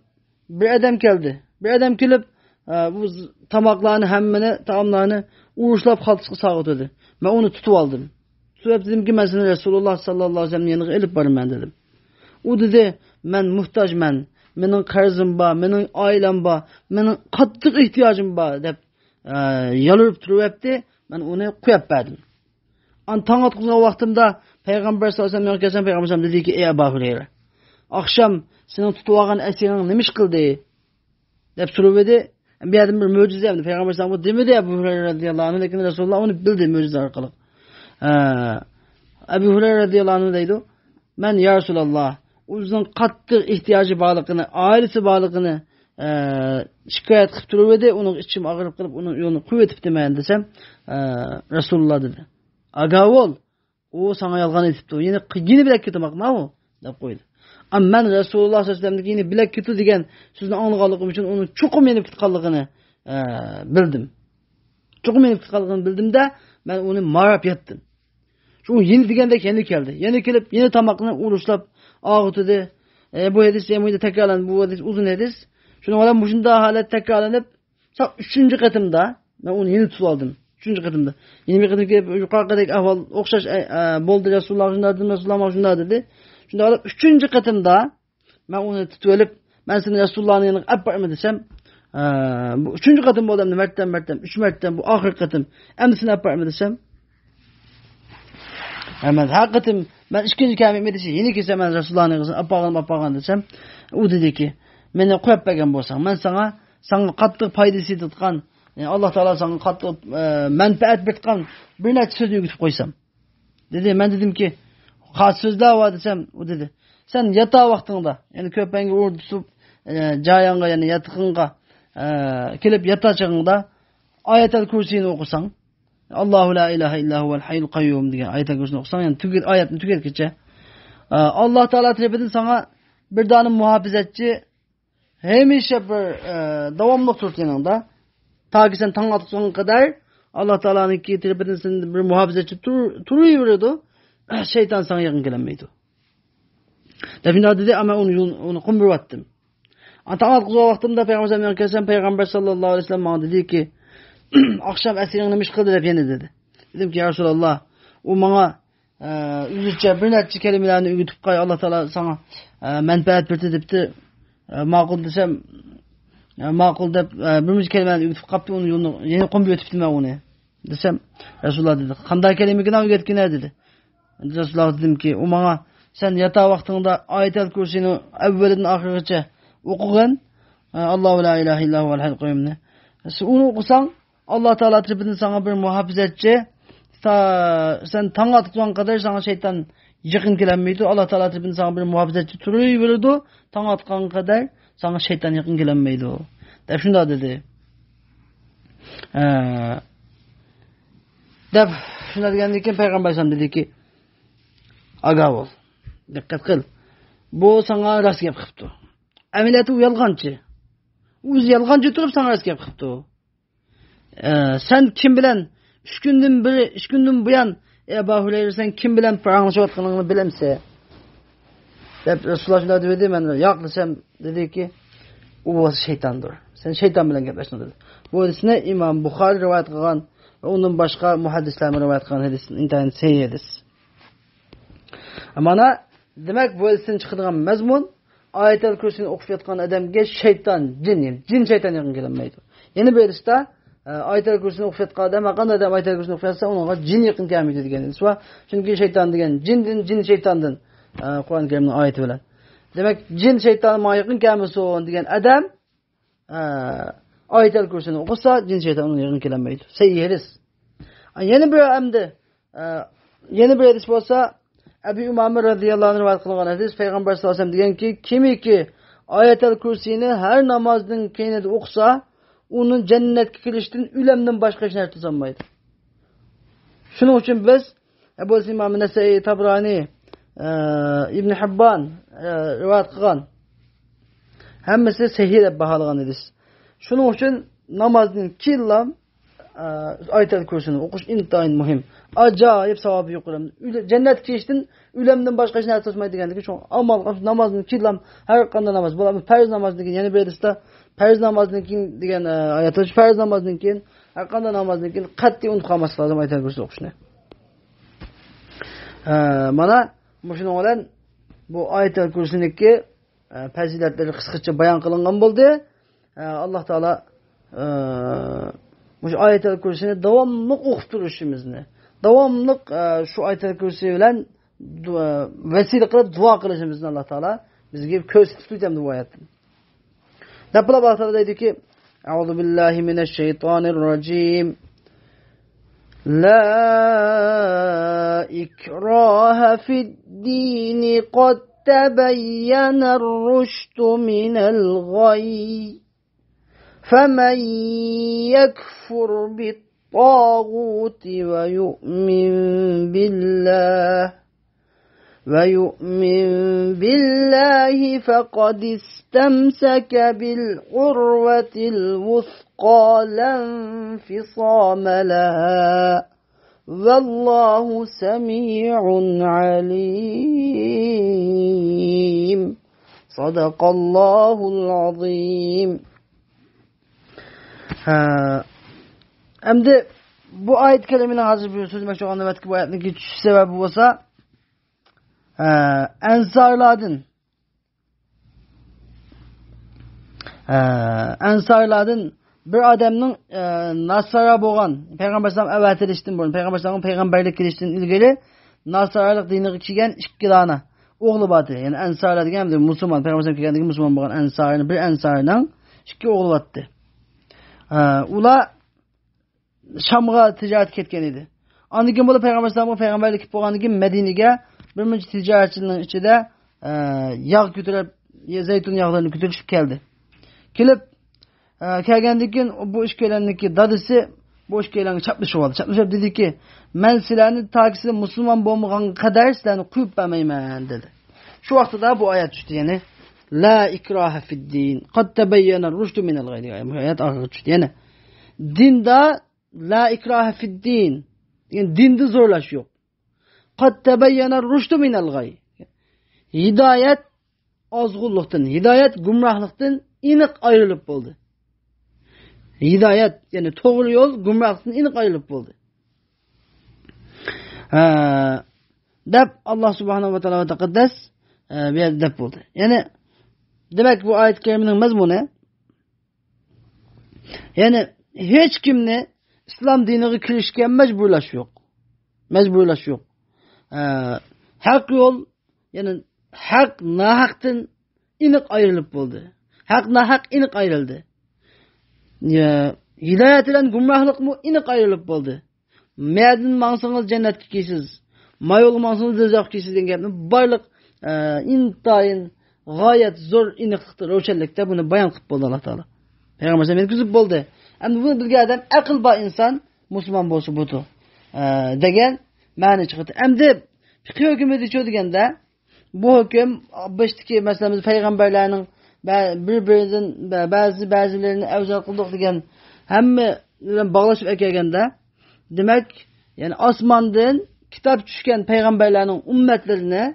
bir adam geldi. Bir adam kelip bu tamaklarını hemmini, taamlarını uğuşlap kaltışkı sağıtıyordu. Ben onu tutup aldım. Tutup dedim ki ben seni Resulullah sallallahu aleyhi ve sellem yanına elip varım ben dedim. O dedi ben muhtaç men. Menin karzım ba, menin ailem ba, menin kattık ihtiyacım ba dep yalırıp durup ben onu koyup verdim. An taң atqızgan vaqtimda Peygamber sallallahu aleyhi ve sellem Peygamber dedi ki ey Ebu Hureyre akşam senin tutup algan esirin nemiş kıldı? Dep sorup bir adım bir mucize yaptı. Peygamber sallallahu aleyhi ve sellem demedi Ebu Hureyre radıyallahu anh lekin Resulullah onu bildi mucize arkalık. Ebu Hureyre radıyallahu anh deydi. Ben ya Resulallah uzun katlı ihtiyacı bağlılığını, ailesi bağlılığını şikayet kılıp durup onun içim ağırıp kılıp onun yolunu kuvvetip demeyen desem Resulullah dedi. Aga ol. O sana yalgan etipti. Yine bilek kötümek ne o? Dep koydu. Ama ben Resulullah sallallahu aleyhi ve sellem yine bilek kötü degen sözünü anlıqalığım için onun çokum yenip kitkalığını bildim. Çokum yenip kitkalığını bildim de ben onu marap yattım. Şu yeni degende kendi geldi. Yeni gelip yeni tamakını uğraşlap ağıtıdı. Bu hadis yemeği de tekrarlandı. Bu hadis uzun hadis. Şunu olan başında halet tekrarlanıp 3. katımda ben onu yeni tutup aldım. 3. katımda. Yeni bir katım gelip yukarıdaki ahval okşaş boldu Resulullah Resulullah dedi. Şimdi alıp 3. katımda ben onu tutup alıp ben seni Resulullah'ın yanına yaparım desem bu 3. katım bu adamda mertten 3 mertten bu ahir katım emdisini yaparım desem hemen hakikaten ben 2. kâmime desem yeni kesem ben Resulullah'ın yanına apağın desem o dedi ki beni koyup bergen bolsan ben sana katlı paydası tutkan Allah Teala sana katlı menfaat bitkan bir neçe söz yüktüp koysam dedi ben dedim ki kaç sözler var desem o dedi sen yatağı vaktinde yani köpeğini urdusup cayanga yani yatıkınga kelip yatacağında ayetel kürsüyünü okusan Allahu la ilahe illa huvel hayyul kayyum diye ayetel kürsüyünü okusan yani ayetini tüketkice Allah Teala tarafından sana bir tane muhafazetçi hemişe bir devamlı tut yanında ta ki sen taң atışına kadar Allah Teala'nın ki tarafından senin bir muhafazetçi duruyordu. Şeytan sana yakın gelemeydi. Define dedi ama onu kumburup attım. Taң atqızgan vaqtimda Peygamber sallallahu aleyhi ve sellem bana dedi ki akşam esirin nemiş kıldı dep yeni dedi. Dedim ki ya Resulallah o bana üzüçe bir neçe kelimelerini ügütüp kay Allah Teala sana menfaat berdi depti. Makul desem makul dep bir neçe kelimelerini ügütüp kaptı onu yolunu yeni kumburup ötüptüm ben onu. Desem Resulullah dedi. Kanday kelimekine ügetkine dedi. Resulullah dedim ki o bana sen yatağı vaktinde ayetel kürsüyünü evvelinden ahirece okugan Allahu la ilahe illa huvel hayyul kayyum ne. Onu okusan Allah Teala tarafından sana bir muhafazetçi sen taң atqızgan kadar sana şeytan yakın gelemeydi. Allah Teala tarafından sana bir muhafazetçi turuyu verirdi. Taң atqan kadar sana şeytan yakın gelemeydi. Dep şunda dedi. Dep şunda degenden keyin Peygamber sallallahu dedi ki aga ol. Dikkat kıl. Bu sana rast gap qıptı. Ameliyatı yalğancı. Uz yalğancı turup sana rast gap qıptı. Sen kim bilen 3 gündün buyan Ebu Hureyre sen kim bilen paranlaşıp atqanını bilemse. Dep Resulullah dedi men yaqlısam dedi ki o şeytandır. Sen şeytan bilen gaplaşdın dedi. Bu hadisni İmam Buxari rivayet qilgan ve onun başka muhaddisler rivayet qilgan hadisin intayin sahih hadis. Mana demek bu hadisden çıkıdığan mezmun ayetel kürsüyünü okup yatkan adamga şeytan, cin şeytan yakın gelemeydi. Yeni bir hadiste ayetel kürsüyünü okup yatkan adam qanday adam ayetel kürsüyünü okup yatsa onunla cin yakın gelmeydi degan. Çünkü şeytan degen cin şeytandan Kur'an-ı Kerim'in ayeti bilen. Demek cin şeytan ma yakın gelmesi o degen adam ayetel kürsüyünü okusa cin şeytan onun yakın gelemeydi. Sahih hadis. Yeni bir hadis olsa Ebu Umame radıyallahu anh rivayet kılgan hadis Peygamber sallallahu aleyhi ve sellem diyen ki kimi ki ayetel kürsüyünü her namazdan keynede okusa onun cennetke kirişten ülemden başka hiç nerede sanmaydı. Şunun için biz Ebu İmam Nesai Tabrani İbn Hibban rivayet kılgan hemmesi sahih deb bahalgan hadis. Şunun için namazdan killam Ayetel Kürsü'nü okuş intayin muhim. Acayip savabı yuqur. Cennet keçtin, ülemden başqa hech narsa tutmaydi degandiki, şu amal namazını kilam her qanday namaz. Bu farz namazdan keyin yana bir hadisda farz namazdan keyin degan oyatda farz namazdan keyin her qanday namazdan keyin qat'iy unutqanmaslik lazım Ayetel Kürsü okushni. Mana şunun bilan bu Ayetel Kürsüniki fazilatları qisqacha bayon qilingan bo'ldi. Alloh taolo bu Ayetel Kürsü'ni davamlı o'qib turishimizni, davamlı şu Ayetel Kürsü bilan vesile qilib duo qilishimizni Alloh taolo bizga ko'rsatib turdi bu oyatni. Deb Allah taolo deydiki: "Euzu billahi mineşşeytanirracim. La ikraha fid-din qad tebayyener rushdu minel gayy. فَمَنْ يَكْفُرْ بِالطَّاغُوتِ وَيُؤْمِنْ بِاللَّهِ فَقَدِ اسْتَمْسَكَ بِالْعُرْوَةِ الْوُثْقَى لَا انْفِصَامَ لَهَا وَاللّٰهُ سَمِيعٌ عَلِيمٌ. Sadakallahul azim. Endi bu ayet kelimini hazır bir sözüme şu anda bu ayetdeki düşüş sebebi olsa Ensarladın bir adamın Nasara boğan Peygamber sallam evet ediştin bunu Peygamber sallam peygamberlik ediştin ilgili Nasaralık dinini kişigen işkilana oğlu batı yani Ensarlar degan Müslüman Peygamber sallam kelgandagi Müslüman boğan Ensarın bir Ensarının iki oğlu battı. Ula Şam'a ticaret ketken idi. Andikin bu Peygamber sallam peygamberlik boğandikin Medine'ge bir mücü ticaretçinin içinde yağ götürüp zeytun yağlarını götürüp geldi. Kelip kelgendikin bu iş gelendiki dadısı bu iş geleni çapmışıp oldu. Çapmışıp dedi ki men silahını takisinde Müslüman boğmagan kadar silahını kuyup vermeymen dedi. Şu vakti da bu ayet düştü yani. La ikraha fid din. Kad tebeyyene rüştü minel gayri. Ayet ahir düştü yani. Dinde la ikraha fid din. Yani dinde zorlaş yok. Kad tebeyyene rüştü minel gayri. Hidayet azgulluktan, hidayet gumrahlıktan inik ayrılıp oldu. Hidayet yani doğru yol gumrahlıktan inik ayrılıp oldu. Dep Allah subhanahu ve teala ve tekaddes bir dep oldu. Yani demek bu ayet-i kerimenin mezmunu yani hiç kimne İslam dinine kirişken mecburlaş yok. Mecburlaş yok. Hak yol yani hak nahaktan inik ayrılıp oldu. Hak nahak inik ayrıldı. Hidayet ile gumrahlık mı inik ayrılıp oldu. Meğerdin mansanız cennet kişisiz. Mayolu mansanız dezak kişisiz dengen barlık intayin gayet zor inikliktir. Roşellikte bunu bayan kıp oldu Allah Teala. Peygamber Efendimiz küzüp oldu. Hem bunu bilgi adam akıl ba insan Müslüman bolsa budu. Degen mani çıktı. Hem de fikir hükümü diyor degende bu hüküm baştaki mesela peygamberlerin birbirinden bazılarını evzel kıldık degen hemme bağlaşıp ekegende demek yani asmandan kitap düşken peygamberlerin ümmetlerine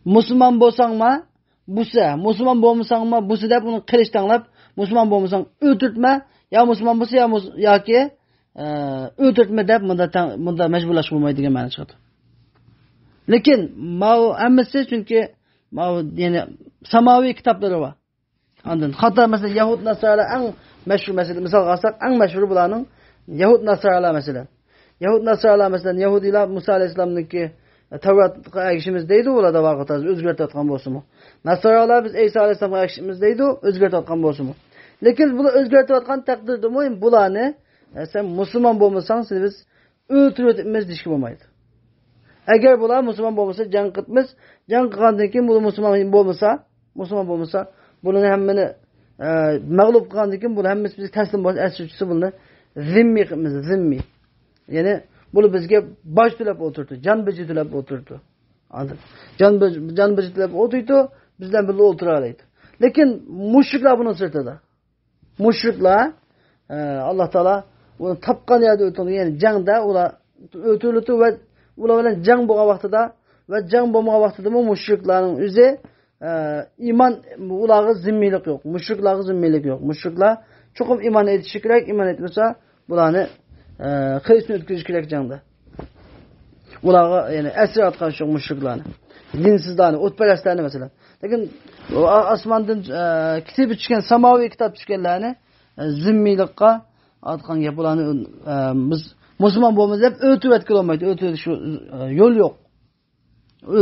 Müslüman bolsan mı busa, Müslüman bolmasan mı busa dep bunu kılıç tanlap Müslüman bolmasan öldürtme ya Müslüman bolsa ya ki öldürtme dep bunda mecburlaş bulmayı degen ma'no çıktı. Lekin ma emmesi çünkü ma yani samavi kitapları var. Anladın? Hatta mesela Yahud Nasara en meşhur mesela misal alsak en meşhur bulanın Yahud Nasara mesela. Yahud Nasara mesela Yahudiler Musa Aleyhisselam'daki Tevrat ayışimizdeydi ola da vaqtaz özgürtüatqan bolsunmu. Nasaralar biz İsa Aleyhisselam ayışimizdeydi özgürtüatqan bolsunmu. Lekin bunu özgürtüatqan takdirde muhim bulanı sen Müslüman bolmasan siz biz öldürüp dişki bolmaydı. Eğer bular Müslüman bolmasa can qıtmız, can qılgandan keyin bu Müslüman bolmasa bunun hemmini mağlup qılgandan keyin bunu hemmisi biz teslim bolup əsirçisi bunu zimmi qılmız, zimmi. Yani bunu bizge baş tülep oturdu, can beci tülep oturdu. Anladın? Can beci tülep oturdu, bizden birlikte oturalaydı. Lekin müşrikler bunun sırtıda. Müşrikler Alloh taolo uni topgan yerda o'tirdi, ya'ni jangda ular o'tirildi va ular bilan jang bo'lgan vaqtida va jang bo'lmagan vaqtida mushriklarning o'zi iymon ularga zimmiylik yo'q. Mushriklarga zimmiylik yo'q. Mushriklar cho'qim iymon etishi kerak, iymon etmasa bularni qilishni o'tkazish kerak jangda. Ularga ya'ni asir atqan shu mushriklarni, dinsizlarni, o'tparastlarni masalan. Lekin osmondan kitob tushgan, samoviy kitob tushganlarni zimmiylikqa atqan gap bularni biz musulmon bo'lamiz deb o'tib o'tib olmaydi. O'tib o'tish yo'l yo'q.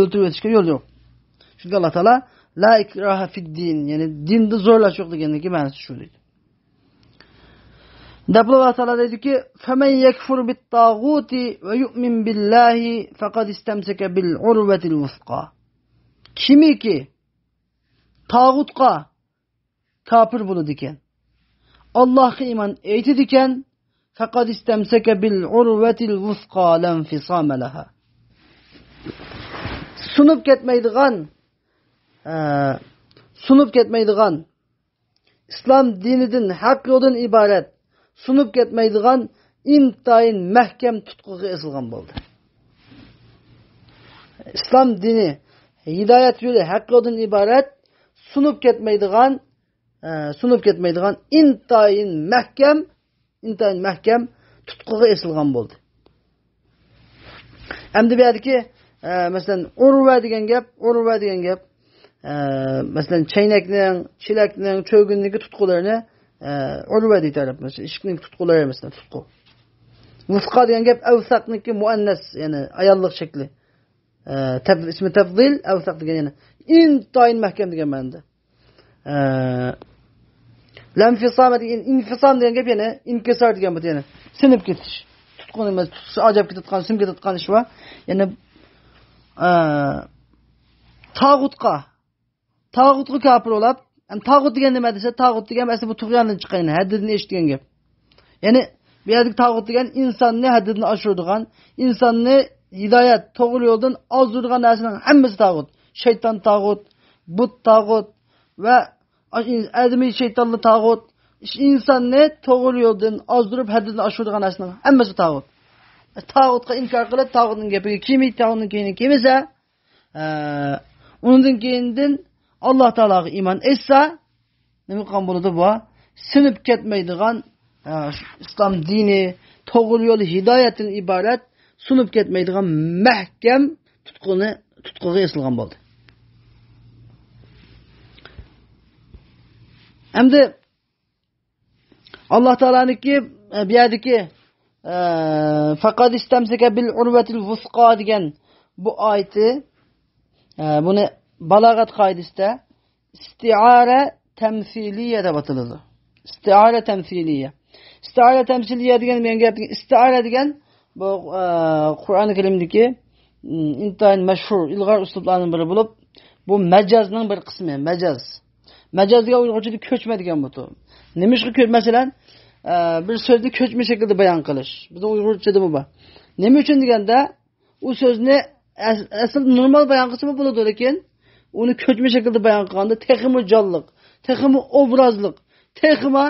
O'tib o'tishga yo'l yo'q. Çünkü Allah Teala la ikraha fid din, yani dinde zorlaş yok degendeki ma'nosi shu deydi. Deblo Allah Teala dedi ki: "Femen yekfur bit tağuti ve yu'min billahi faqad istemseke bil urvetil vusqa." Kimi ki tağutqa kafir buludu iken, Allah'a iman eytidi iken faqad istemseke bil urvetil vusqa len fisame laha. Sunup ketmeydigan İslam dinidin hak yoldan ibaret sunup ketmeydigan intayin mehkem tutkuğu esılgan oldu. İslam dini hidayet yolu hak yoldan ibaret sunup ketmeydigan intayin mehkem tutkuğu esılgan oldu. Hem de bir yerde ki mesela urva degen gap mesela çeyneklerin, çileklerin, çöğünlüğü tutkularını urva deyip mesela işkinin tutkuları mesela tutku. Vuska degen gap evsaklıkı muannes yani ayallık şekli. İsmi tefzil evsak degen yani intayin mehkem degen bende. Lenfisam degen infisam degen gap yani inkisar degen bu yani sinip getiş. Tutkunun mesela acayip tutkan, simge tutkan iş var. Yani tağutqa kafir olab, yani tağut degan nima desa, tağut degan aslida bu tug'yondan chiqqan, haddini eshitgan gap. Ya'ni bu yerdagi tağut degan insonni haddini oshiradigan, insonni hidoyat, to'g'ri yo'ldan ozdirgan narsaning hammasi tağut. Shayton tağut, but tağut va adamiy shaytonli tağut, insonni to'g'ri yo'ldan ozdirib haddini oshiradigan narsaning hammasi tağut. Tağutqa inkor qilib, tağutning gapiga kimi, tağutning keyini kimisa, undan keyindan Allah Teala'ga iman etse, nima qilgan bo'ladi bu? Sinib ketmaydigan İslam dini, to'g'ri yo'l, hidoyatdan iborat, sunib ketmaydigan mahkam tutquga esilgan bo'ldi. Endi Allah Teala'niki bu yerdagi faqad istamsaka bil urvatil vusqa degan bu oyati buni balogat qoidasida isti'ara temsiliye deb ataladi. Isti'ara temsiliye. Isti'ara temsiliye degan men gap isti'ara degan bu Qur'oni Karimdagi intayin mashhur ilg'or uslublarning biri bo'lib, bu majazning bir qismi, majaz. Majazga uyg'urchada ko'chma degan bu. Nimishga ko'ch, masalan, bir so'zni ko'chma shaklda bayon qilish. Bizning uyg'urchada bu bor. Nima uchun deganda, u so'zni asl normal bayon qilsa bo'ladi, lekin uni ko'chma shaklda bayon qilganda texmi jonliq, texmi obrazliq, texmi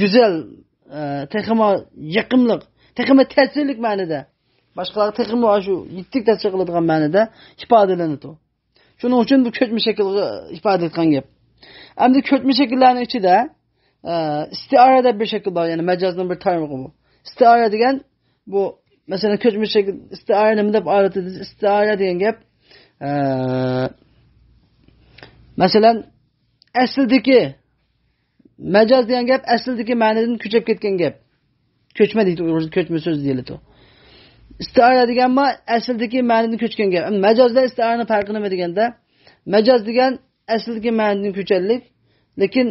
go'zal, texmi yaqimliq, texmi ta'sirlik ma'noda, boshqalar texmi shu yittik ta'sir qiladigan ma'noda ifodalanadi. Shuning uchun bu ko'chma shaklga ifoda etgan gap. Endi ko'chma shakllarning ichida istiara deb bir shakl bor, ya'ni majazning bir tarmog'i bu. Istiara degan bu masalan ko'chma shakl istiara nima deb aytiladi? Istiara degan gap masalan aslidagi majaz degan gap aslidagi ma'nodan ko'chib ketgan gap. Ko'chma deydi, uyg'urcha ko'chma so'z deyiladi. Istiara degan ma aslidagi ma'nodan ko'chgan gap. Majazda istiaraning farqi nima deganda, majaz degan aslidagi ma'nodan ko'chanlik, lekin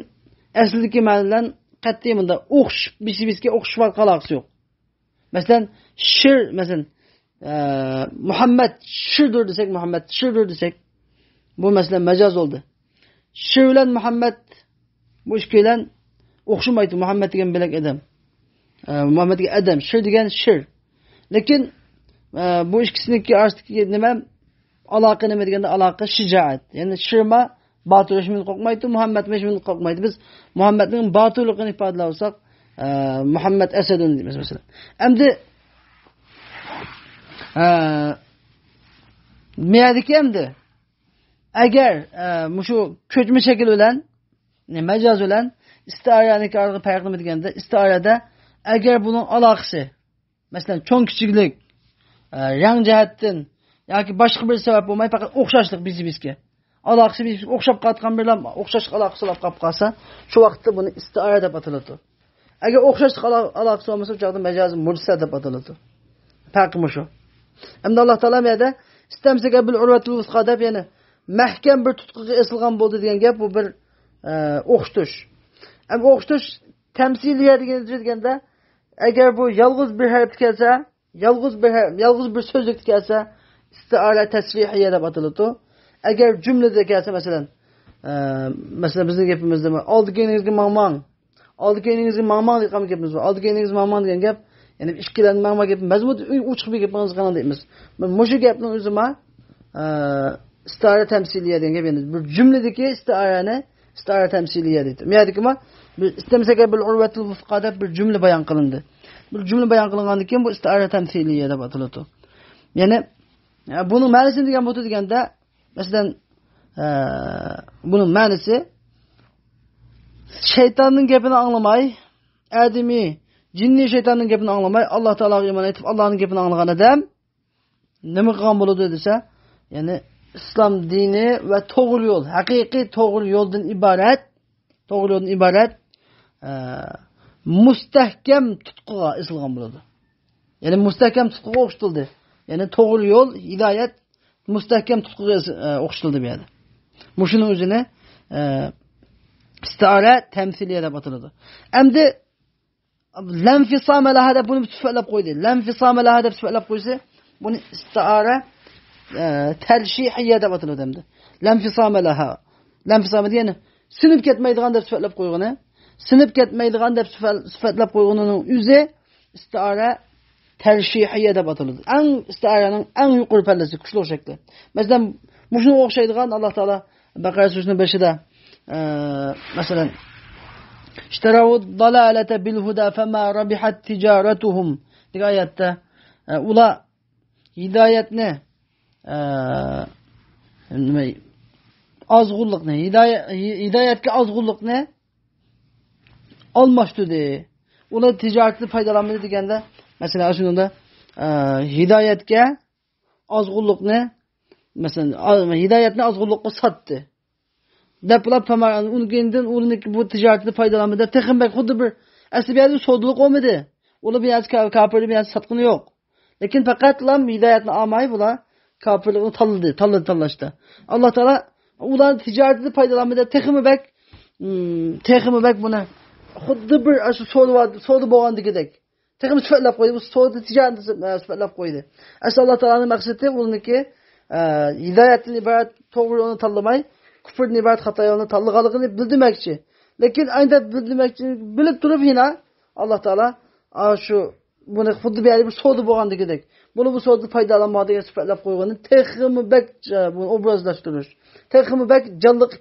aslidagi ma'nodan qat'iy bunda o'xshib, bisi-bisiga o'xshab qolaqsi yo'q. Masalan, shir, masalan, Muhammad shirdir desak, Muhammad shirdir desak, bu masalan majaz oldu. Shir bilan Muhammad bu ikkilan o'xshamaydi. Muhammad degan bilak adam. Muhammad degan adam, shir degan shir. Lekin bu ikkisiniki orasidagi nima aloqa nima deganda aloqa shijoat. Ya'ni shirma botirishni qo'rqmaydi, Muhammad meshni qo'rqmaydi. Biz Muhammadning botirligini ifodalay olsak, Muhammed Esedun deymiz mesela. Endi meyadiki endi agar mushu ko'chma shakl bilan majoz bilan istiaraniki arqi farqimi deganda istiarada agar buning aloqasi masalan cho'ng kichiklik rang jihatdan yoki boshqa bir sabab bo'lmay faqat o'xshashlik bizga aloqasi bizga o'xshab qolgan bilan o'xshash aloqasi qolib qolsa shu vaqtda buni istiara deb ataladi. Agar o'xshashlik aloqasi bo'lmasa u joyda majoz mursal deb ataladi. Farqi shu. Endi Alloh taolo bu yerda istamsaka bil urvatul vusqa deb ya'ni mahkam bir tutqiga esilgan bo'ldi degan gap bu bir o'xshatish. Ham o'xshatish tamsiliya deganda agar bu yolg'iz bir harf kelsa, yolg'iz bir so'zlik kelsa istiara tasrihiya deb ataladi. Agar jumlada kelsa masalan bizning gapimizda oldiganingizga mangmang degan gapimiz bor. Oldiganingizga mangmang degan gap ya'ni ikkilan mangmang gap mazmun uchiq bir gapimiz qana deymiz. Mushu gapning o'zima istiara tamsiliya degan gap endi bir jumladagi istiara tamsiliya deydi. Meyadikima bir istamsaka bil urvatul vusqa deb bir jumla bayon qilindi. Bir jumla bayon qilingandan keyin bu istiara tamsiliya deb ataladi. Ya'ni buning ma'nosi degan bo'ldi deganda masalan buning ma'nosi shaytonning gapini anglamay, adami, jinni shaytonning gapini anglamay Alloh taologa iymon etib Allohning gapini anglagan odam nima qilgan bo'ladi desa, ya'ni islom dini va to'g'ri yo'l, haqiqiy to'g'ri yo'ldan iborat mustahkam tutqiga isilgan bo'ladi. Ya'ni mustahkam tutqiga o'xshatildi. Ya'ni to'g'ri yo'l, hidoyat mustahkam tutqiga o'xshatildi bu yerda. Mushuning o'zini istiara tamsiliya deb ataladi. Endi lam fisama laha deb buni sifatlab qo'ydi. Lam fisama laha deb sifatlab qo'ysa, buni istiara talshihiyya deb ataladi endi. Lam fisama laha. Lam fisama degani sinib ketmaydigan deb sifatlab qo'ygani, sinib ketmaydigan deb sifatlab qo'yganining o'zi istiara talshihiyya deb ataladi. Istiaraning eng yuqori pallasi, kuchli shakli. Masalan, shunga o'xshaydigan Alloh taolo Baqara surasining 5ida masalan ishtarawud dalalata bil huda fama rabihat tijaratuhum degan oyatda ular hidoyatni hidoyatga ozg'unlikni almashtirdi. Ular tijoratni foydalanmadi deganda masalan shunda hidoyatga ozg'unlikni masalan hidoyatni ozg'unlikqa sotdi. Depolab pamarani uniki bu ticaretini faydalanmadı. Texinbek xuddi bir asabiyatli soduluq olmadı. Ola bir yazı kapırlı bir yazı satkını yok. Lakin fakat lam hidayetini almayı bula kapırlığını tallaştı. Allah Teala ulan ticaretini faydalanmadı. Texinbek buna xuddi bir sodu boğandı gidek. Texinbek süfetlap koydu. Bu sodu ticaretini süfetlap koydu. Aslında Allah Teala'nın maksatı onunki hidayetini ibaret doğru onu tallamayı küfür nibat hata yolunu tallıqalıqını bildirmekçi. Lakin aynı bildirmekçi bilip durup yine Allah Teala şu bunu xuddi bir bir sodu boğandı gidek. Bunu bu sodu faydalanmadığı sıfatlap koyğanı teximi bek bunu obrazlaştırır. Teximi bek canlıq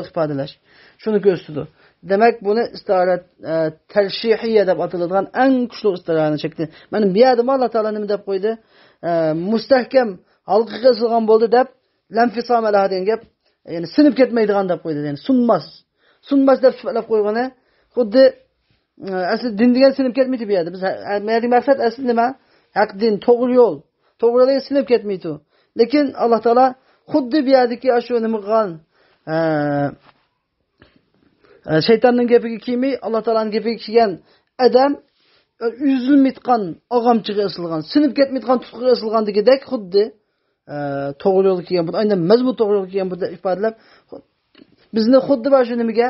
ifadeleş. Şunu gösterdi. Demek bunu istiaret terşihiyye deb atıladigan en güçlü istiarani çekti. Benim bir adım Allah Teala nima deb qo'ydi? Mustahkam halqıga qisilgan bo'ldi deb lam fisama laha degan gap, ya'ni sinib ketmaydigan deb qo'ydi. Ya'ni sunmas deb sifatlab qo'ygani xuddi asli din degan sinib ketmaydi bu yerda. Biz menga maqsad asli nima? Haq din, to'g'ri yo'l. To'g'ri yo'lga sinib ketmaydi. Lekin Alloh taolo xuddi bu yerdagi shu nima qilgan shaytonning gapiga kelmay, Alloh taolaning gapiga kelgan odam üzülmitgan, og'amchiga isilgan, sinib ketmaydigan tutqiga isilgan degandek xuddi to'g'ri yo'lga kelgan bu aynan mazmut to'g'ri yo'lga kelgan bu ifodalab bizni xuddi mana shu nimaga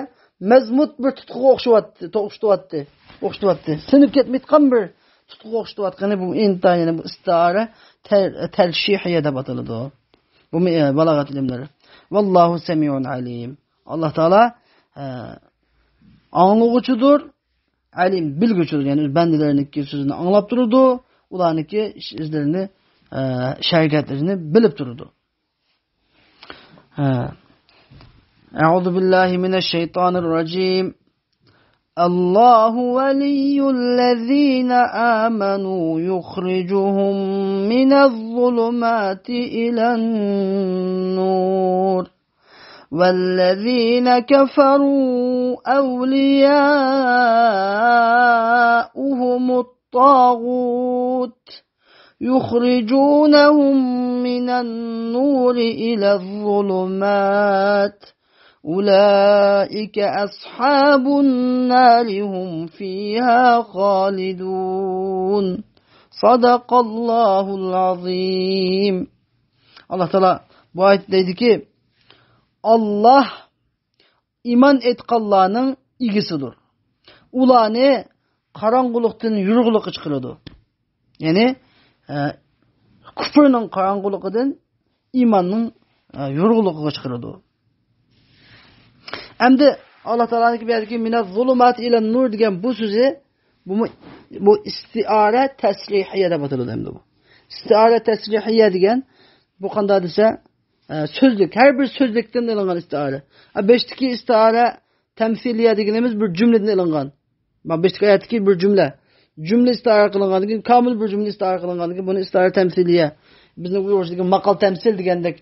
mazmut bir tutqiga o'xshatyapti. Sinib ketmaydigan bir tutqiga o'xshatyaptini bu intayin bu istiara talshihiyya deb ataladi. Bu balog'at ilmlari. Vallohu semiun alim. Alloh taolo anglag'uchidir, alim bilguchidir. Ya'ni bandalarining so'zini anglab turadi, ularniki izlarini şerikatlerini bilip durdu. Euzu billahi mineşşeytanirracim. الله ولي الذين آمنوا يخرجهم من الظلمات إلى النور والذين كفروا أولياؤهم الطاغوت يخرجونهم من النور إلى الظلمات أولئك أصحاب النار هم فيها خالدون صدق الله العظيم. Allah Teala bu ayet dedi ki Allah iman etqanlarning igisidir. Ularni qarang'uliqdan yorug'likqa chiqaradi. Ya'ni kufrning qarang'uliqidan imonning yorug'ligiga chiqaradi. Endi Allah Teala'nın ki belki minaz zulumat ila nur degan bu so'zi bu istiara tasrihiye deb ataladi endi bu. İstiara tasrihiye degan bu qanday desa sözlük, her bir sözlükten ilingan istiara. Beştiki istiara temsiliye deganimiz bir cümleden ilingan. Beştiki ayetdeki bir cümle. Cümle istiara qilingandan keyin kamil bir cümle istiara qilingandan keyin buni istiara temsiliye. Bizning Uyg'urshdagi maqal temsil degandek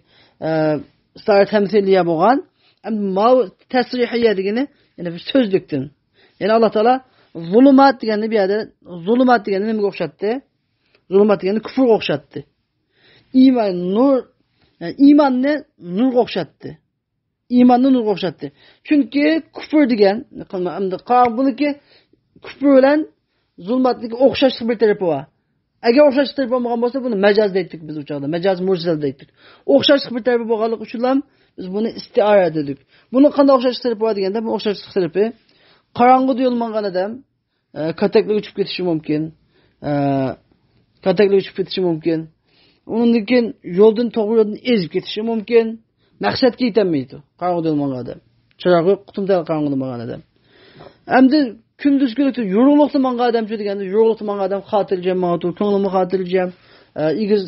istiara temsiliye bo'lgan. Ma tasrihiye degani yani bir sözlükten. Yani Allah Teala zulumat degani bir yerde zulumat degani nimaga o'xshatdi? Zulumat degani kufrga o'xshatdi. İman nur yani imanni nurga o'xshatdi. İmanni nurga o'xshatdi. Chunki kufr degan endi buniki kufr bilan zulmatniki o'xshashlik bir tarafi bor. Agar o'xshashlik tarafi bo'lmagan bo'lsa buni majaz deydik biz u chog'da. Majaz mursal deydik. O'xshashlik bir tarafi bo'lganligi uchun ham biz bunu istiara dedik. Bunu qanday o'xshashlik tarafi bor deganda bu o'xshashlik tarafi qorong'uda yo'l mangan odam kataklik uchib ketishi mumkin. Kataklik uchib ketishi mumkin. Undan keyin yo'ldan to'g'ri yo'ldan ezib ketishi mumkin. Maqsadga yetolmaydi. Qorong'uda yo'l mangan odam. Chirog'i qutumda qorong'uda mangan odam. Endi kunduz kuni yorug'liqda mangan odam chu deganda yorug'liqda mangan odam xotirjam ma'tur, ko'nglim xotirjam, igiz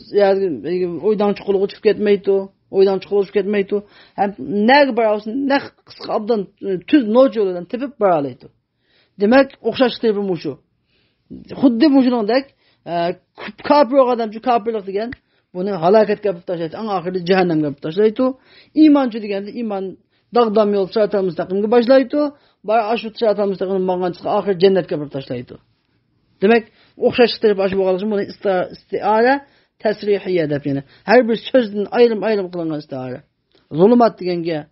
o'ydan chiqib o'tib ketmaydi. Oydan çıkılıp ketmeydi. Hem ne barası ne kısa abdan tüz noç yolundan tepip baralaydı. Demek okşaş tepip muşu. Xuddi muşunundek kafir adam şu kafirlik degen bunu halaket yapıp taşıydı. Ama ahirde cehennem yapıp taşıydı. İmancı degen de iman dağdam yol sırat-ı müstakimge başlaydı. Bara aşı sırat-ı müstakimge bağlan çıkı ahir cennet yapıp taşıydı. Demek okşaş tepip aşı bağlaşın bunu istiara tasrihiye deb yani her bir sözden ayrım kılıngan istiara. Zulumat degenge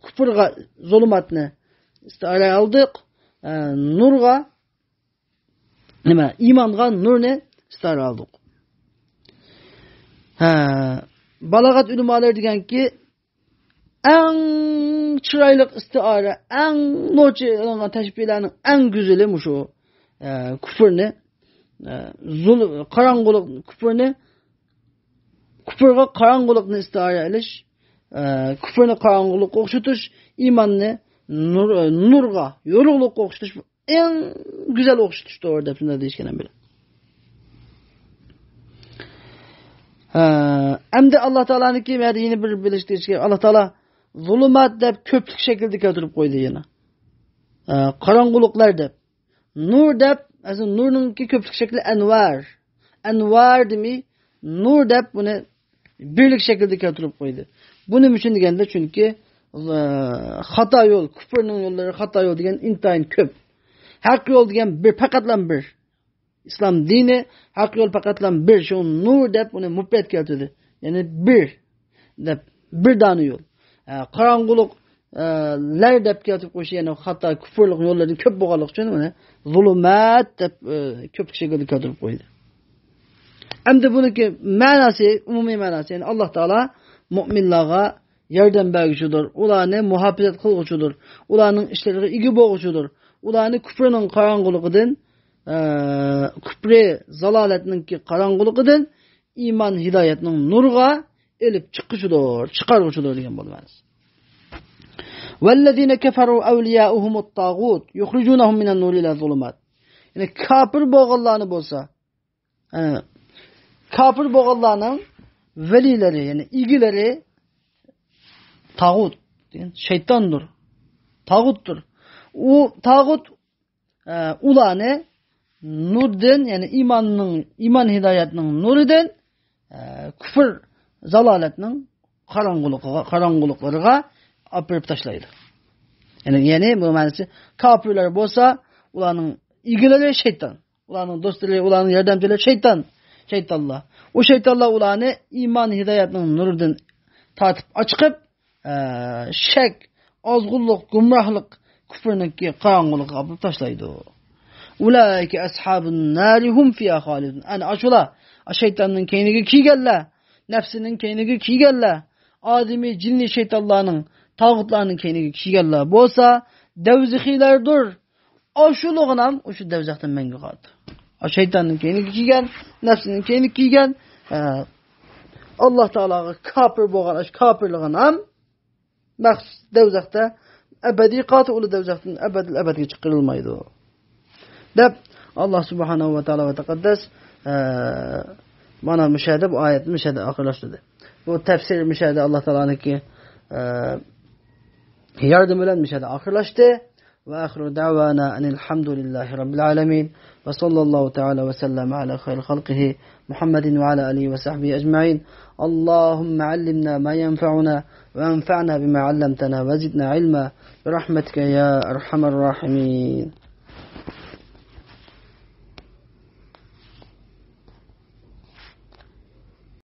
kufrga zulumatni istiara aldık. Nurga nima imanға nurni istiara aldık. Balagat ulamalar deganki en chiroyli istiara, en nochi qilingan tashbihlarning en güzeli mushu kufrni qarang'uliq kufrga qarang'uliqni istiara qilish, kufrni qarang'uliqqa o'xshatish, iymonni nurga, yorug'likqa o'xshatish eng go'zal o'xshatish to'g'ri deb shunday deyishgan ham. Endi Alloh taolaniki mana yeni bir bilish deyishga Alloh taolo zulumat deb ko'plik shaklda keltirib qo'ydi yana. Qarang'uliqlar deb. Nur deb aslında nurunki köpük şekli envar. Envar demi nur deb bunu birlik şekilde keltirip koydu. Bunun için degende çünkü hata yol, küfrün yolları hata yol degen intayin köp. Hak yol degen bir pakatlan bir. İslam dini hak yol pakatlan bir. Şu nur deb bunu müpret keltirdi. Yani bir tane yol. Karangulluk ler deb keltirip koyuşu yani hatta küfürlük yollarının köp boğalık için onu zulumat deb köp şekilde keltirip koydu. Hem de bununki manası, umumi manası yani Allah Teala müminlara yardım bergüçüdür. Ularını muhabbet kılgıçıdır. Ularının işleri igi boğuçudur. Ularını küfrünün karangılıqıdın küfre zalaletinin ki karangılıqıdın iman hidayetinin nurga elip çıkışıdır. Çıkargıçıdır diyen bulmanız. وَالَّذ۪ينَ كَفَرُوا اَوْلِيَاؤُهُمُ الطَّاغُوتُ يُخْرِجُونَهُمْ مِنَ النُّورِ اِلَى الظُّلُمَاتِ. Yani kafir boğallarını bolsa, kafir boğallarının velileri yani ilgileri tağut, yani şeytandır. tağuttur. O tağut ulanı nurdan yani iman hidayetinin nuridan küfür zalaletinin karangılıklarına apırıp taşlaydı. Yani bu manası kafirler bolsa ulanın ilgileri şeytan. Ulanın dostları, ulanın yardımcıları şeytan. Şeytanlar. O şeytanlar ulanı iman hidayetinin nurundan tartıp açıp şek, azgınlık, gumrahlık, küfürnünki karangılık apırıp taşlaydı. Ulaike ashabun nari hum fiha halidun. Yani aşula şeytanın keynigi ki gelle, nefsinin keynigi ki gelle, ademi cinni şeytanlarının tağutlarının keynigi ki gelle. Bolsa devzihilerdir. Aşuluğunam o şu devzaktan mengi kaldı. Şeytanın keynigi ki gel, nefsinin keynigi ki gel. Allah Teala'ga kafir boğan kafirliğinam mahsus devzakta ebedi katı ulu devzaktan ebedi çıkarılmaydı. Dep Allah Subhanahu ve Teala ve Tekaddes bana müşahede bu ayet müşahede akırlaştırdı. Bu tefsir müşahede Allah Teala'nın ki yardım eden müşahede akırlaştı. Ve ahiru davana enilhamdülillahi rabbil alemin ve sallallahu teala ve sellem ala hayr halkihi Muhammedin ve ala alihi ve sahbihi ecma'in. Allahümme allimna ma yenfa'una ve enfa'na bima allamtana ve zidna ilma bi rahmetike ya erhamer rahimin.